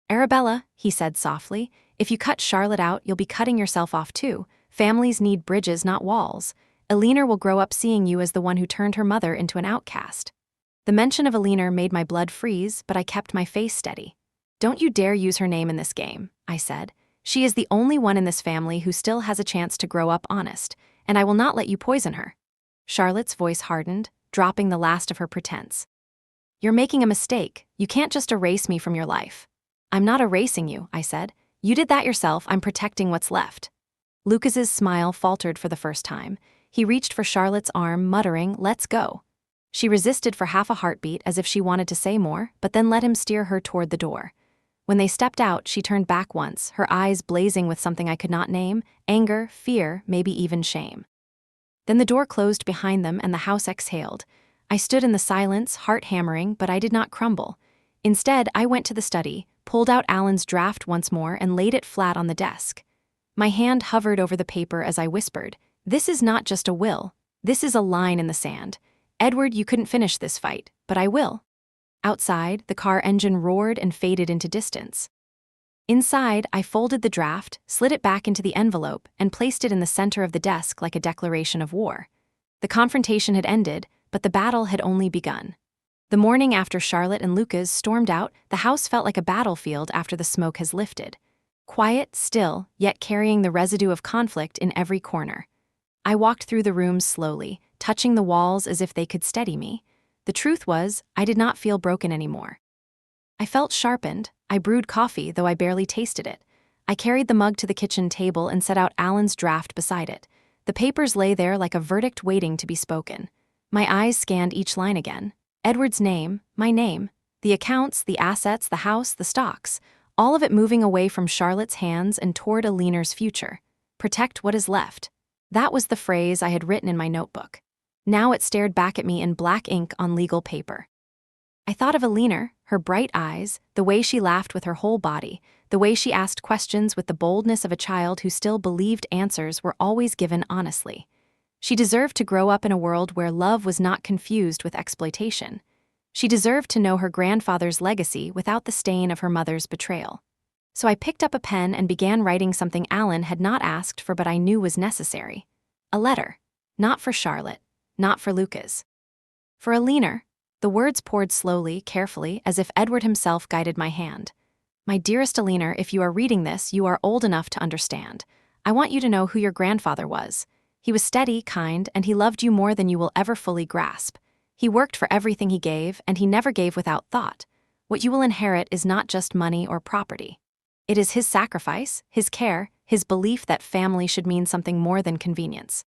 "Arabella," he said softly, "if you cut Charlotte out, you'll be cutting yourself off too. Families need bridges, not walls. Eleanor will grow up seeing you as the one who turned her mother into an outcast." The mention of Eleanor made my blood freeze, but I kept my face steady. "Don't you dare use her name in this game," I said. "She is the only one in this family who still has a chance to grow up honest, and I will not let you poison her." Charlotte's voice hardened, dropping the last of her pretense. "You're making a mistake. You can't just erase me from your life." "I'm not erasing you," I said. "You did that yourself. I'm protecting what's left." Lucas's smile faltered for the first time. He reached for Charlotte's arm, muttering, "Let's go." She resisted for half a heartbeat as if she wanted to say more, but then let him steer her toward the door. When they stepped out, she turned back once, her eyes blazing with something I could not name: anger, fear, maybe even shame. Then the door closed behind them and the house exhaled. I stood in the silence, heart hammering, but I did not crumble. Instead, I went to the study, pulled out Alan's draft once more, and laid it flat on the desk. My hand hovered over the paper as I whispered, "This is not just a will. This is a line in the sand. Edward, you couldn't finish this fight, but I will." Outside, the car engine roared and faded into distance. Inside, I folded the draft, slid it back into the envelope, and placed it in the center of the desk like a declaration of war. The confrontation had ended, but the battle had only begun. The morning after Charlotte and Lucas stormed out, the house felt like a battlefield after the smoke has lifted. Quiet, still, yet carrying the residue of conflict in every corner. I walked through the rooms slowly, touching the walls as if they could steady me. The truth was, I did not feel broken anymore. I felt sharpened. I brewed coffee, though I barely tasted it. I carried the mug to the kitchen table and set out Alan's draft beside it. The papers lay there like a verdict waiting to be spoken. My eyes scanned each line again. Edward's name, my name, the accounts, the assets, the house, the stocks, all of it moving away from Charlotte's hands and toward Eleanor's future. Protect what is left. That was the phrase I had written in my notebook. Now it stared back at me in black ink on legal paper. I thought of Eleanor, her bright eyes, the way she laughed with her whole body, the way she asked questions with the boldness of a child who still believed answers were always given honestly. She deserved to grow up in a world where love was not confused with exploitation. She deserved to know her grandfather's legacy without the stain of her mother's betrayal. So I picked up a pen and began writing something Alan had not asked for but I knew was necessary. A letter. Not for Charlotte. Not for Lucas. For Eleanor. The words poured slowly, carefully, as if Edward himself guided my hand. "My dearest Eleanor, if you are reading this, you are old enough to understand. I want you to know who your grandfather was. He was steady, kind, and he loved you more than you will ever fully grasp. He worked for everything he gave, and he never gave without thought. What you will inherit is not just money or property. It is his sacrifice, his care, his belief that family should mean something more than convenience.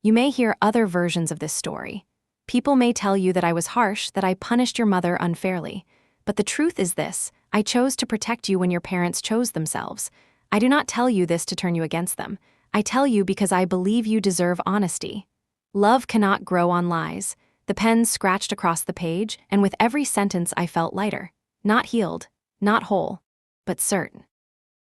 You may hear other versions of this story. People may tell you that I was harsh, that I punished your mother unfairly. But the truth is this: I chose to protect you when your parents chose themselves. I do not tell you this to turn you against them. I tell you because I believe you deserve honesty. Love cannot grow on lies. The pen scratched across the page, and with every sentence I felt lighter. Not healed, not whole, but certain.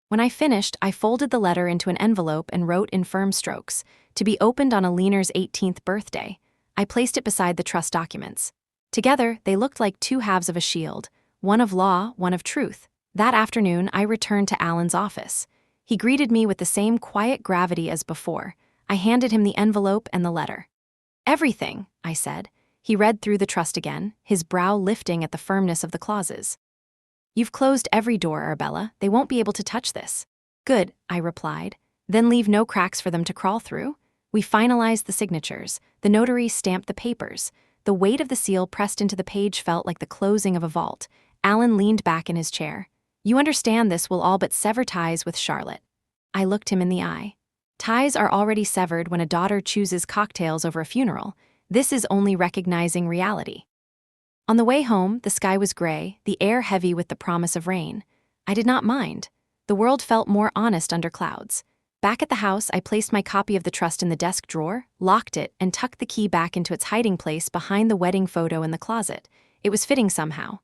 When I finished, I folded the letter into an envelope and wrote in firm strokes, "To be opened on Aliner's 18th birthday." I placed it beside the trust documents. Together, they looked like two halves of a shield, one of law, one of truth. That afternoon, I returned to Alan's office. He greeted me with the same quiet gravity as before. I handed him the envelope and the letter. "Everything," I said. He read through the trust again, his brow lifting at the firmness of the clauses. "You've closed every door, Arbella. They won't be able to touch this." "Good," I replied. "Then leave no cracks for them to crawl through." We finalized the signatures. The notary stamped the papers. The weight of the seal pressed into the page felt like the closing of a vault. Alan leaned back in his chair. "You understand this will all but sever ties with Charlotte." I looked him in the eye. "Ties are already severed when a daughter chooses cocktails over a funeral. This is only recognizing reality." On the way home, the sky was gray, the air heavy with the promise of rain. I did not mind. The world felt more honest under clouds. Back at the house, I placed my copy of the trust in the desk drawer, locked it, and tucked the key back into its hiding place behind the wedding photo in the closet. It was fitting somehow.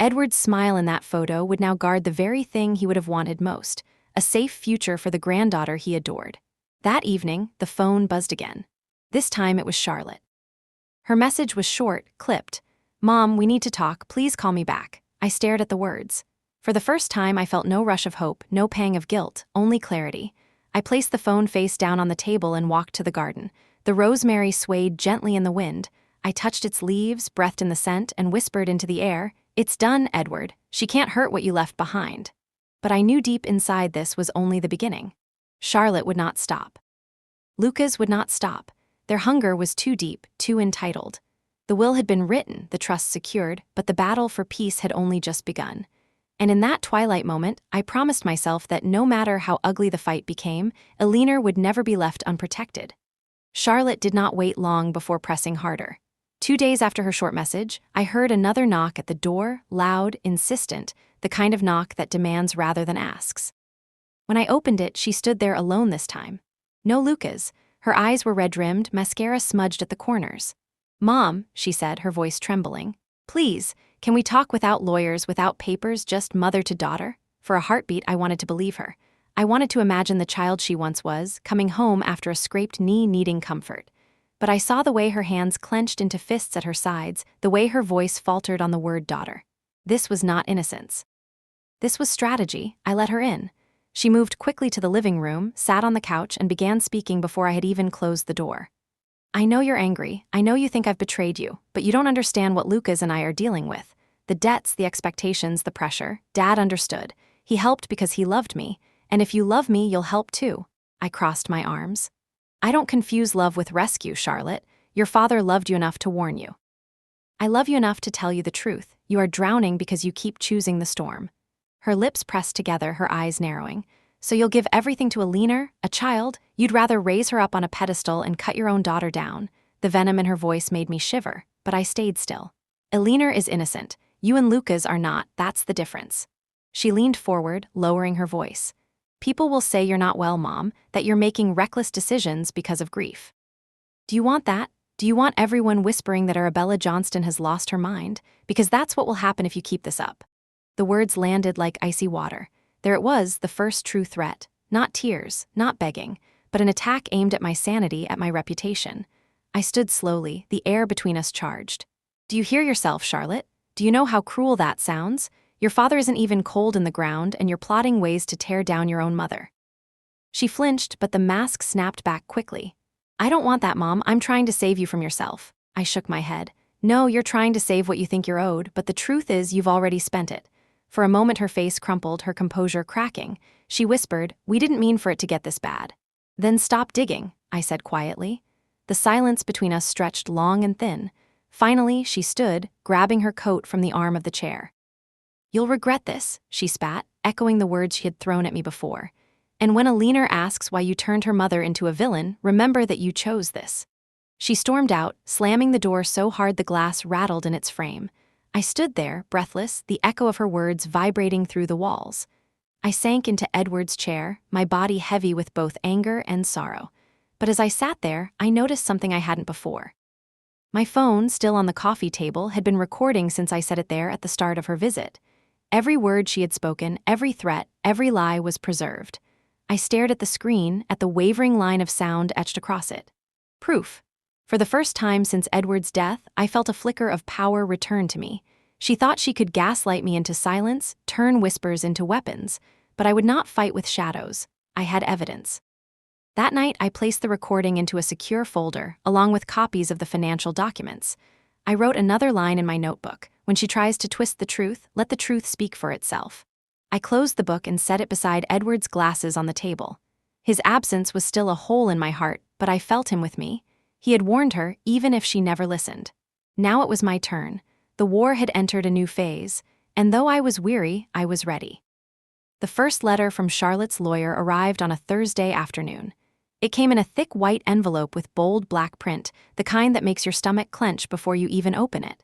Edward's smile in that photo would now guard the very thing he would have wanted most: a safe future for the granddaughter he adored. That evening, the phone buzzed again. This time it was Charlotte. Her message was short, clipped. "Mom, we need to talk. Please call me back." I stared at the words. For the first time, I felt no rush of hope, no pang of guilt, only clarity. I placed the phone face down on the table and walked to the garden. The rosemary swayed gently in the wind. I touched its leaves, breathed in the scent, and whispered into the air, "It's done, Edward. She can't hurt what you left behind." But I knew deep inside this was only the beginning. Charlotte would not stop. Lucas would not stop. Their hunger was too deep, too entitled. The will had been written, the trust secured, but the battle for peace had only just begun. And in that twilight moment, I promised myself that no matter how ugly the fight became, Aliner would never be left unprotected. Charlotte did not wait long before pressing harder. 2 days after her short message, I heard another knock at the door, loud, insistent, the kind of knock that demands rather than asks. When I opened it, she stood there alone this time. No Lucas. Her eyes were red-rimmed, mascara smudged at the corners. "Mom," she said, her voice trembling, "please, can we talk without lawyers, without papers, just mother to daughter?" For a heartbeat, I wanted to believe her. I wanted to imagine the child she once was, coming home after a scraped knee needing comfort. But I saw the way her hands clenched into fists at her sides, the way her voice faltered on the word daughter. This was not innocence. This was strategy. I let her in. She moved quickly to the living room, sat on the couch, and began speaking before I had even closed the door. "I know you're angry. I know you think I've betrayed you, but you don't understand what Lucas and I are dealing with. The debts, the expectations, the pressure. Dad understood. He helped because he loved me. And if you love me, you'll help too." I crossed my arms. "I don't confuse love with rescue, Charlotte. Your father loved you enough to warn you. I love you enough to tell you the truth. You are drowning because you keep choosing the storm." Her lips pressed together, her eyes narrowing. "So you'll give everything to Aliner, a child? You'd rather raise her up on a pedestal and cut your own daughter down." The venom in her voice made me shiver, but I stayed still. "Aliner is innocent. You and Lucas are not. That's the difference." She leaned forward, lowering her voice. "People will say you're not well, Mom, that you're making reckless decisions because of grief. Do you want that? Do you want everyone whispering that Arabella Johnston has lost her mind? Because that's what will happen if you keep this up." The words landed like icy water. There it was, the first true threat. Not tears, not begging, but an attack aimed at my sanity, at my reputation. I stood slowly, the air between us charged. "Do you hear yourself, Charlotte? Do you know how cruel that sounds? Your father isn't even cold in the ground, and you're plotting ways to tear down your own mother." She flinched, but the mask snapped back quickly. "I don't want that, Mom. I'm trying to save you from yourself." I shook my head. "No, you're trying to save what you think you're owed, but the truth is you've already spent it." For a moment her face crumpled, her composure cracking. She whispered, "We didn't mean for it to get this bad." "Then stop digging," I said quietly. The silence between us stretched long and thin. Finally, she stood, grabbing her coat from the arm of the chair. "You'll regret this," she spat, echoing the words she had thrown at me before. And when a leaner asks why you turned her mother into a villain, remember that you chose this." She stormed out, slamming the door so hard the glass rattled in its frame. I stood there, breathless, the echo of her words vibrating through the walls. I sank into Edward's chair, my body heavy with both anger and sorrow. But as I sat there, I noticed something I hadn't before. My phone, still on the coffee table, had been recording since I set it there at the start of her visit. Every word she had spoken, every threat, every lie was preserved. I stared at the screen, at the wavering line of sound etched across it. Proof. For the first time since Edward's death, I felt a flicker of power return to me. She thought she could gaslight me into silence, turn whispers into weapons, but I would not fight with shadows. I had evidence. That night, I placed the recording into a secure folder, along with copies of the financial documents. I wrote another line in my notebook: "When she tries to twist the truth, let the truth speak for itself." I closed the book and set it beside Edward's glasses on the table. His absence was still a hole in my heart, but I felt him with me. He had warned her, even if she never listened. Now it was my turn. The war had entered a new phase, and though I was weary, I was ready. The first letter from Charlotte's lawyer arrived on a Thursday afternoon. It came in a thick white envelope with bold black print, the kind that makes your stomach clench before you even open it.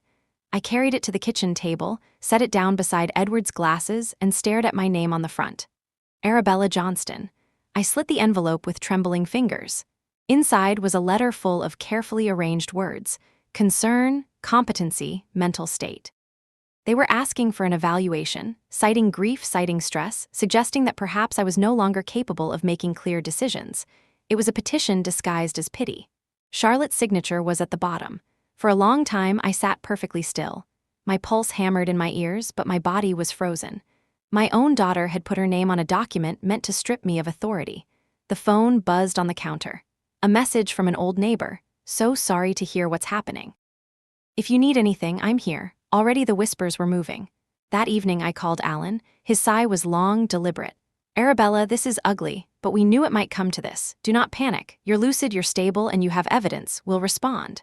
I carried it to the kitchen table, set it down beside Edward's glasses, and stared at my name on the front. Arabella Johnston. I slit the envelope with trembling fingers. Inside was a letter full of carefully arranged words: concern, competency, mental state. They were asking for an evaluation, citing grief, citing stress, suggesting that perhaps I was no longer capable of making clear decisions. It was a petition disguised as pity. Charlotte's signature was at the bottom. For a long time, I sat perfectly still. My pulse hammered in my ears, but my body was frozen. My own daughter had put her name on a document meant to strip me of authority. The phone buzzed on the counter. A message from an old neighbor: "So sorry to hear what's happening. If you need anything, I'm here." Already the whispers were moving. That evening I called Alan. His sigh was long, deliberate. "Arabella, this is ugly, but we knew it might come to this. Do not panic. You're lucid, you're stable, and you have evidence. We'll respond."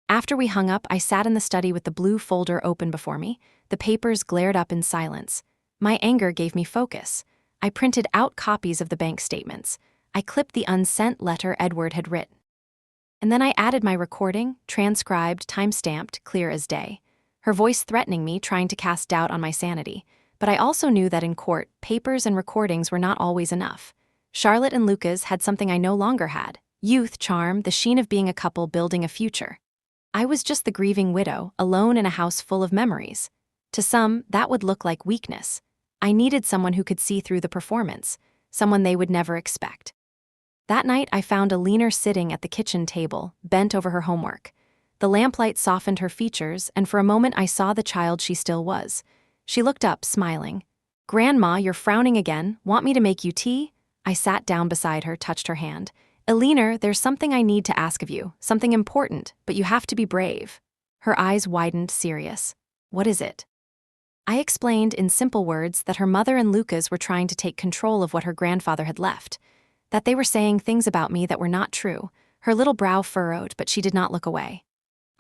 After we hung up, I sat in the study with the blue folder open before me. The papers glared up in silence. My anger gave me focus. I printed out copies of the bank statements. I clipped the unsent letter Edward had written. And then I added my recording, transcribed, time-stamped, clear as day. Her voice threatening me, trying to cast doubt on my sanity. But I also knew that in court, papers and recordings were not always enough. Charlotte and Lucas had something I no longer had: youth, charm, the sheen of being a couple building a future. I was just the grieving widow, alone in a house full of memories. To some, that would look like weakness. I needed someone who could see through the performance, someone they would never expect. That night, I found Alina sitting at the kitchen table, bent over her homework. The lamplight softened her features, and for a moment I saw the child she still was. She looked up, smiling. "Grandma, you're frowning again. Want me to make you tea?" I sat down beside her, touched her hand. "Alina, there's something I need to ask of you, something important, but you have to be brave." Her eyes widened, serious. "What is it?" I explained in simple words that her mother and Lucas were trying to take control of what her grandfather had left, that they were saying things about me that were not true. Her little brow furrowed, but she did not look away.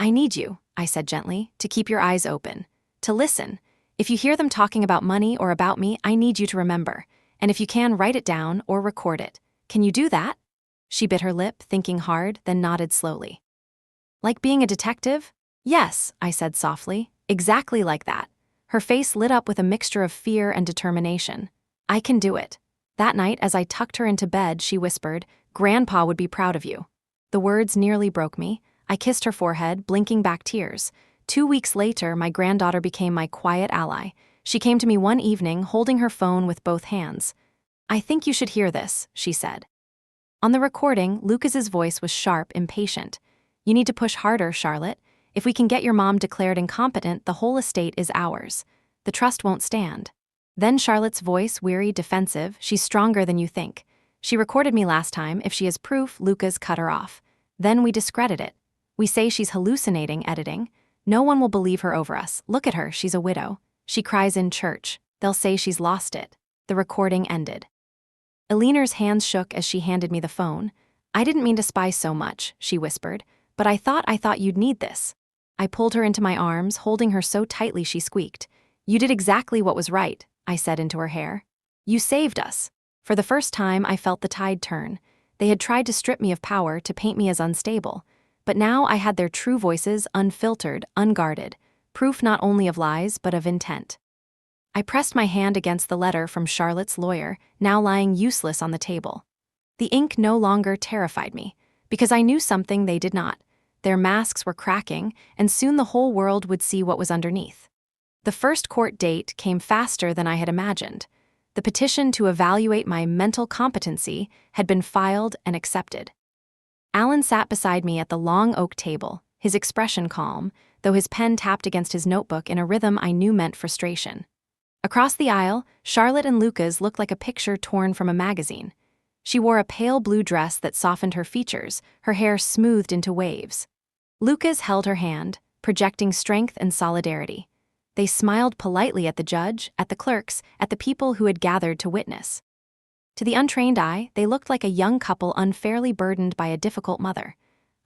"I need you," I said gently, "to keep your eyes open, to listen. If you hear them talking about money or about me, I need you to remember. And if you can, write it down or record it. Can you do that?" She bit her lip, thinking hard, then nodded slowly. "Like being a detective?" "Yes," I said softly, "exactly like that." Her face lit up with a mixture of fear and determination. "I can do it." That night, as I tucked her into bed, she whispered, "Grandpa would be proud of you." The words nearly broke me. I kissed her forehead, blinking back tears. 2 weeks later, my granddaughter became my quiet ally. She came to me one evening, holding her phone with both hands. "I think you should hear this," she said. On the recording, Lucas's voice was sharp, impatient. "You need to push harder, Charlotte. If we can get your mom declared incompetent, the whole estate is ours. The trust won't stand." Then Charlotte's voice, weary, defensive, "She's stronger than you think. She recorded me last time. If she has proof, Lucas cut her off. Then we discredit it. We say she's hallucinating, editing. No one will believe her over us. Look at her, she's a widow. She cries in church. They'll say she's lost it." The recording ended. Alina's hands shook as she handed me the phone. "I didn't mean to spy so much," she whispered, "but I thought you'd need this." I pulled her into my arms, holding her so tightly she squeaked. "You did exactly what was right," I said into her hair. "You saved us." For the first time, I felt the tide turn. They had tried to strip me of power, to paint me as unstable. But now I had their true voices, unfiltered, unguarded, proof not only of lies but of intent. I pressed my hand against the letter from Charlotte's lawyer, now lying useless on the table. The ink no longer terrified me, because I knew something they did not. Their masks were cracking, and soon the whole world would see what was underneath. The first court date came faster than I had imagined. The petition to evaluate my mental competency had been filed and accepted. Alan sat beside me at the long oak table, his expression calm, though his pen tapped against his notebook in a rhythm I knew meant frustration. Across the aisle, Charlotte and Lucas looked like a picture torn from a magazine. She wore a pale blue dress that softened her features, her hair smoothed into waves. Lucas held her hand, projecting strength and solidarity. They smiled politely at the judge, at the clerks, at the people who had gathered to witness. To the untrained eye, they looked like a young couple unfairly burdened by a difficult mother.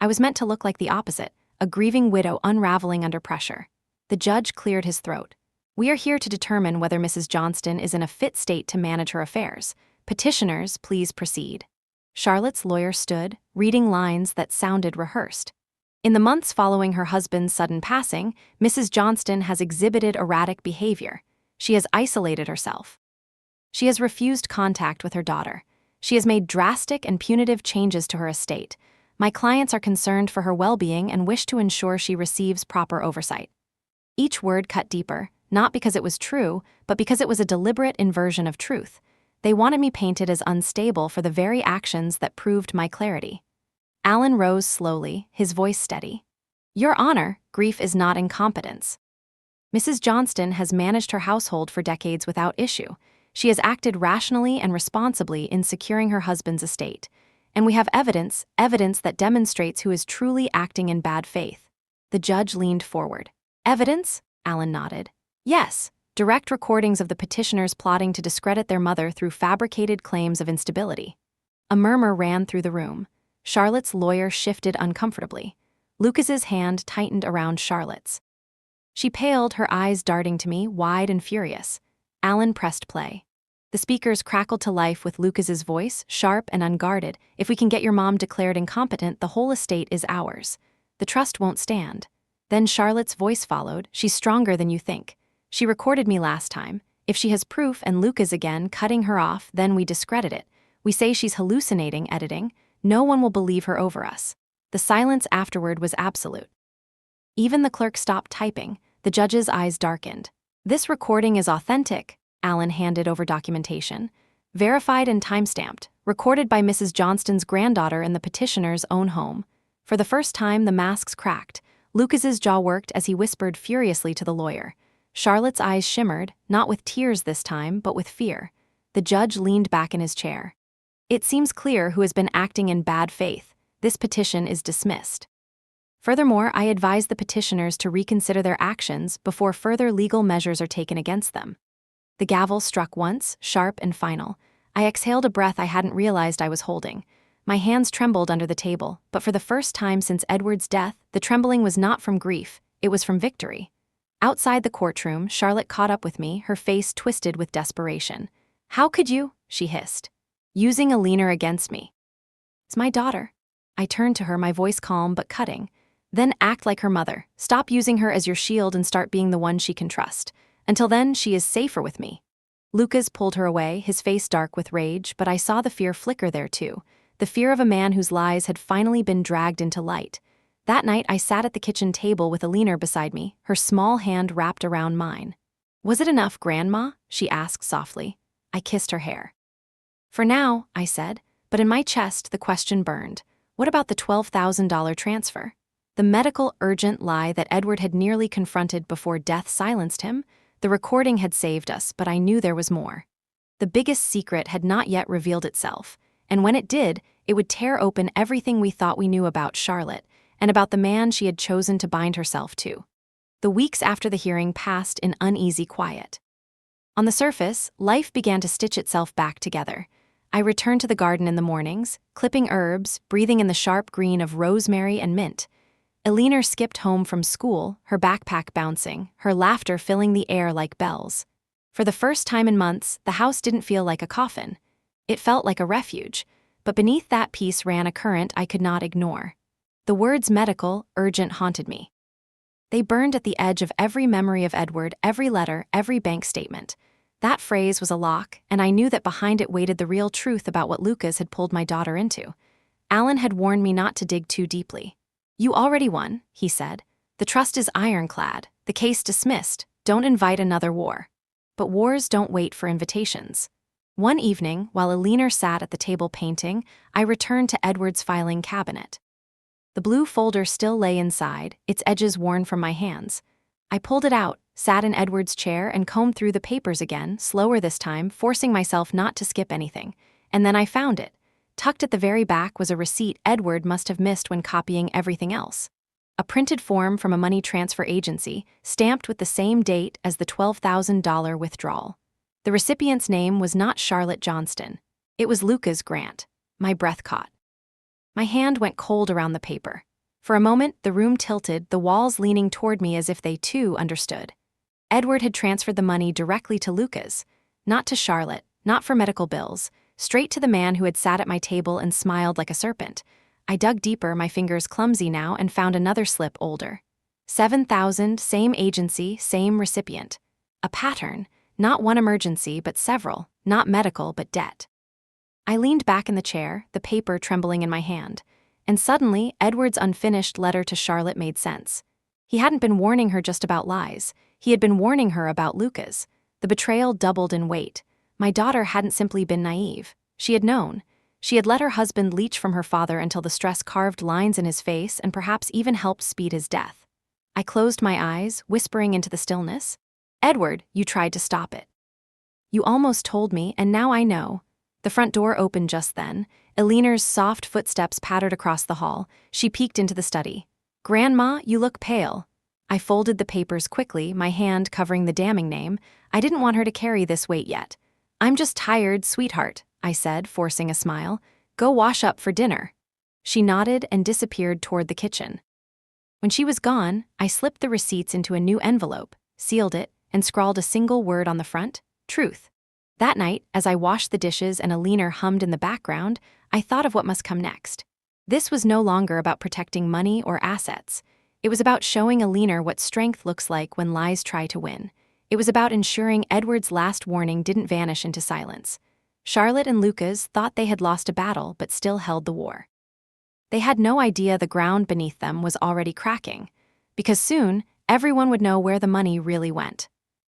I was meant to look like the opposite, a grieving widow unraveling under pressure. The judge cleared his throat. "We are here to determine whether Mrs. Johnston is in a fit state to manage her affairs. Petitioners, please proceed." Charlotte's lawyer stood, reading lines that sounded rehearsed. "In the months following her husband's sudden passing, Mrs. Johnston has exhibited erratic behavior. She has isolated herself. She has refused contact with her daughter. She has made drastic and punitive changes to her estate. My clients are concerned for her well-being and wish to ensure she receives proper oversight." Each word cut deeper, not because it was true, but because it was a deliberate inversion of truth. They wanted me painted as unstable for the very actions that proved my clarity. Alan rose slowly, his voice steady. "Your Honor, grief is not incompetence. Mrs. Johnston has managed her household for decades without issue. She has acted rationally and responsibly in securing her husband's estate. And we have evidence that demonstrates who is truly acting in bad faith." The judge leaned forward. "Evidence?" Alan nodded. "Yes, direct recordings of the petitioners plotting to discredit their mother through fabricated claims of instability." A murmur ran through the room. Charlotte's lawyer shifted uncomfortably. Lucas's hand tightened around Charlotte's. She paled, her eyes darting to me, wide and furious. Alan pressed play. The speakers crackled to life with Lucas's voice, sharp and unguarded. "If we can get your mom declared incompetent, the whole estate is ours. The trust won't stand." Then Charlotte's voice followed. "She's stronger than you think. She recorded me last time. If she has proof and Lucas again cutting her off, then we discredit it. We say she's hallucinating, editing. No one will believe her over us." The silence afterward was absolute. Even the clerk stopped typing. The judge's eyes darkened. "This recording is authentic." Alan handed over documentation. "Verified and timestamped. Recorded by Mrs. Johnston's granddaughter in the petitioner's own home." For the first time, the masks cracked. Lucas's jaw worked as he whispered furiously to the lawyer. Charlotte's eyes shimmered, not with tears this time, but with fear. The judge leaned back in his chair. "It seems clear who has been acting in bad faith. This petition is dismissed. Furthermore, I advise the petitioners to reconsider their actions before further legal measures are taken against them." The gavel struck once, sharp and final. I exhaled a breath I hadn't realized I was holding. My hands trembled under the table, but for the first time since Edward's death, the trembling was not from grief, it was from victory. Outside the courtroom, Charlotte caught up with me, her face twisted with desperation. "How could you?" she hissed. "Using Alina against me." "It's my daughter." I turned to her, my voice calm but cutting. "Then act like her mother. Stop using her as your shield and start being the one she can trust. Until then, she is safer with me." Lucas pulled her away, his face dark with rage, but I saw the fear flicker there too. The fear of a man whose lies had finally been dragged into light. That night, I sat at the kitchen table with Alina beside me, her small hand wrapped around mine. "Was it enough, Grandma?" she asked softly. I kissed her hair. "For now," I said, but in my chest the question burned. What about the $12,000 transfer? The medical urgent lie that Edward had nearly confronted before death silenced him? The recording had saved us, but I knew there was more. The biggest secret had not yet revealed itself, and when it did, it would tear open everything we thought we knew about Charlotte, and about the man she had chosen to bind herself to. The weeks after the hearing passed in uneasy quiet. On the surface, life began to stitch itself back together. I returned to the garden in the mornings, clipping herbs, breathing in the sharp green of rosemary and mint. Alina skipped home from school, her backpack bouncing, her laughter filling the air like bells. For the first time in months, the house didn't feel like a coffin. It felt like a refuge, but beneath that peace ran a current I could not ignore. The words medical, urgent haunted me. They burned at the edge of every memory of Edward, every letter, every bank statement. That phrase was a lock, and I knew that behind it waited the real truth about what Lucas had pulled my daughter into. Alan had warned me not to dig too deeply. "You already won," he said. "The trust is ironclad, the case dismissed. Don't invite another war." But wars don't wait for invitations. One evening, while Alina sat at the table painting, I returned to Edward's filing cabinet. The blue folder still lay inside, its edges worn from my hands. I pulled it out, sat in Edward's chair, and combed through the papers again, slower this time, forcing myself not to skip anything. And then I found it. Tucked at the very back was a receipt Edward must have missed when copying everything else. A printed form from a money transfer agency, stamped with the same date as the $12,000 withdrawal. The recipient's name was not Charlotte Johnston. It was Lucas Grant. My breath caught. My hand went cold around the paper. For a moment, the room tilted, the walls leaning toward me as if they too understood. Edward had transferred the money directly to Lucas. Not to Charlotte, not for medical bills, straight to the man who had sat at my table and smiled like a serpent. I dug deeper, my fingers clumsy now, and found another slip older. 7,000, same agency, same recipient. A pattern, not one emergency, but several, not medical, but debt. I leaned back in the chair, the paper trembling in my hand, and suddenly Edward's unfinished letter to Charlotte made sense. He hadn't been warning her just about lies. He had been warning her about Lucas. The betrayal doubled in weight. My daughter hadn't simply been naive. She had known. She had let her husband leech from her father until the stress carved lines in his face and perhaps even helped speed his death. I closed my eyes, whispering into the stillness, "Edward, you tried to stop it. You almost told me, and now I know." The front door opened just then. Alina's soft footsteps pattered across the hall. She peeked into the study. "Grandma, you look pale." I folded the papers quickly, my hand covering the damning name. I didn't want her to carry this weight yet. "I'm just tired, sweetheart," I said, forcing a smile. "Go wash up for dinner." She nodded and disappeared toward the kitchen. When she was gone, I slipped the receipts into a new envelope, sealed it, and scrawled a single word on the front: truth. That night, as I washed the dishes and Alina hummed in the background, I thought of what must come next. This was no longer about protecting money or assets. It was about showing Alina what strength looks like when lies try to win. It was about ensuring Edward's last warning didn't vanish into silence. Charlotte and Lucas thought they had lost a battle but still held the war. They had no idea the ground beneath them was already cracking, because soon everyone would know where the money really went.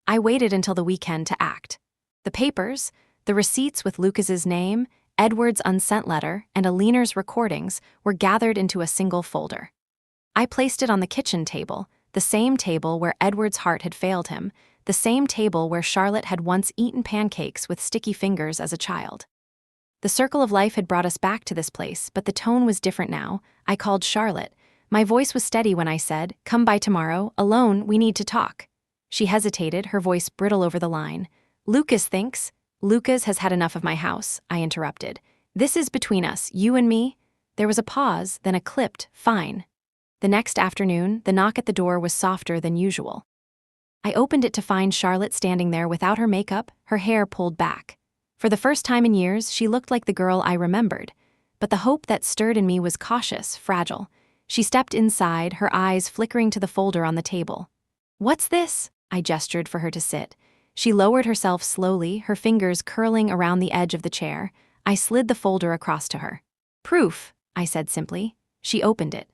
I waited until the weekend to act. The papers, the receipts with Lucas's name, Edward's unsent letter, and Alina's recordings were gathered into a single folder. I placed it on the kitchen table, the same table where Edward's heart had failed him, the same table where Charlotte had once eaten pancakes with sticky fingers as a child. The circle of life had brought us back to this place, but the tone was different now. I called Charlotte. My voice was steady when I said, "Come by tomorrow, alone, we need to talk." She hesitated, her voice brittle over the line. "Lucas thinks—" "Lucas has had enough of my house," I interrupted. "This is between us, you and me." There was a pause, then a clipped, "Fine." The next afternoon, the knock at the door was softer than usual. I opened it to find Charlotte standing there without her makeup, her hair pulled back. For the first time in years, she looked like the girl I remembered. But the hope that stirred in me was cautious, fragile. She stepped inside, her eyes flickering to the folder on the table. "What's this?" I gestured for her to sit. She lowered herself slowly, her fingers curling around the edge of the chair. I slid the folder across to her. "Proof," I said simply. She opened it.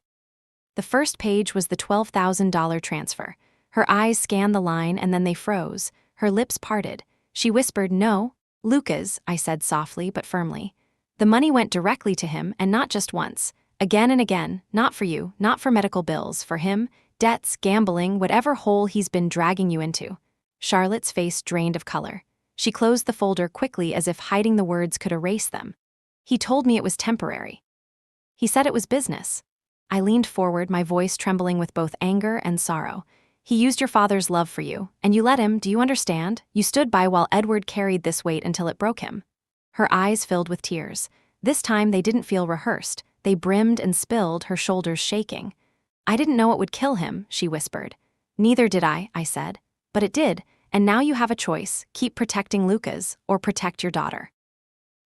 The first page was the $12,000 transfer. Her eyes scanned the line and then they froze. Her lips parted. She whispered, "No." "Lucas," I said softly but firmly. "The money went directly to him, and not just once. Again and again, not for you, not for medical bills, for him, debts, gambling, whatever hole he's been dragging you into." Charlotte's face drained of color. She closed the folder quickly as if hiding the words could erase them. "He told me it was temporary. He said it was business." I leaned forward, my voice trembling with both anger and sorrow. "He used your father's love for you, and you let him, do you understand? You stood by while Edward carried this weight until it broke him." Her eyes filled with tears. This time they didn't feel rehearsed. They brimmed and spilled, her shoulders shaking. "I didn't know it would kill him," she whispered. "Neither did I said. "But it did, and now you have a choice. Keep protecting Lucas, or protect your daughter."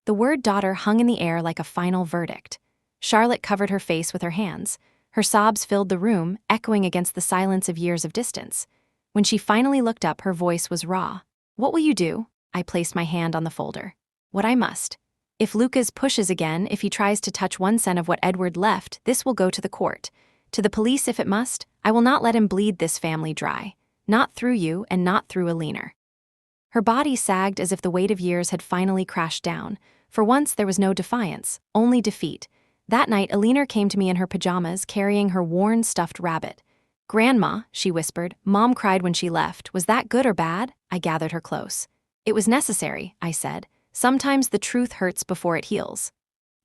The word daughter hung in the air like a final verdict. Charlotte covered her face with her hands. Her sobs filled the room, echoing against the silence of years of distance. When she finally looked up, her voice was raw. "What will you do?" I placed my hand on the folder. "What I must. If Lucas pushes again, if he tries to touch 1 cent of what Edward left, this will go to the court. To the police if it must. I will not let him bleed this family dry. Not through you and not through a leaner." Her body sagged as if the weight of years had finally crashed down. For once, there was no defiance, only defeat. That night, Alina came to me in her pajamas, carrying her worn stuffed rabbit. "Grandma," she whispered, "Mom cried when she left. Was that good or bad?" I gathered her close. "It was necessary," I said. "Sometimes the truth hurts before it heals."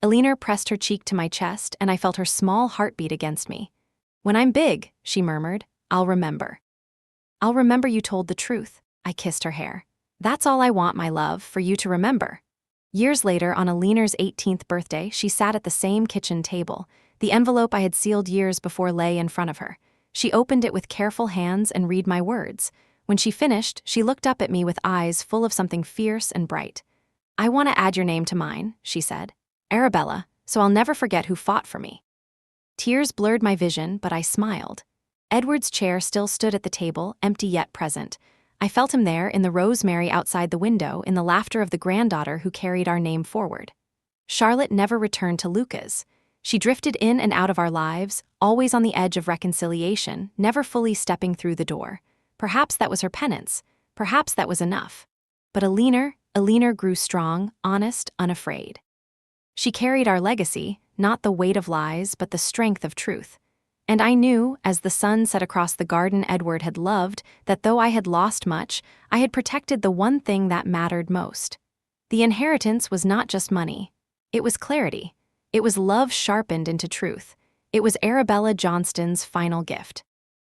Alina pressed her cheek to my chest, and I felt her small heartbeat against me. "When I'm big," she murmured, "I'll remember." "I'll remember you told the truth." I kissed her hair. "That's all I want, my love, for you to remember." Years later, on Alina's 18th birthday, she sat at the same kitchen table. The envelope I had sealed years before lay in front of her. She opened it with careful hands and read my words. When she finished, she looked up at me with eyes full of something fierce and bright. "I want to add your name to mine," she said. "Arabella, so I'll never forget who fought for me." Tears blurred my vision, but I smiled. Edward's chair still stood at the table, empty yet present. I felt him there, in the rosemary outside the window, in the laughter of the granddaughter who carried our name forward. Charlotte never returned to Lucas. She drifted in and out of our lives, always on the edge of reconciliation, never fully stepping through the door. Perhaps that was her penance. Perhaps that was enough. But Alina grew strong, honest, unafraid. She carried our legacy, not the weight of lies, but the strength of truth. And I knew, as the sun set across the garden Edward had loved, that though I had lost much, I had protected the one thing that mattered most. The inheritance was not just money. It was clarity. It was love sharpened into truth. It was Arabella Johnston's final gift.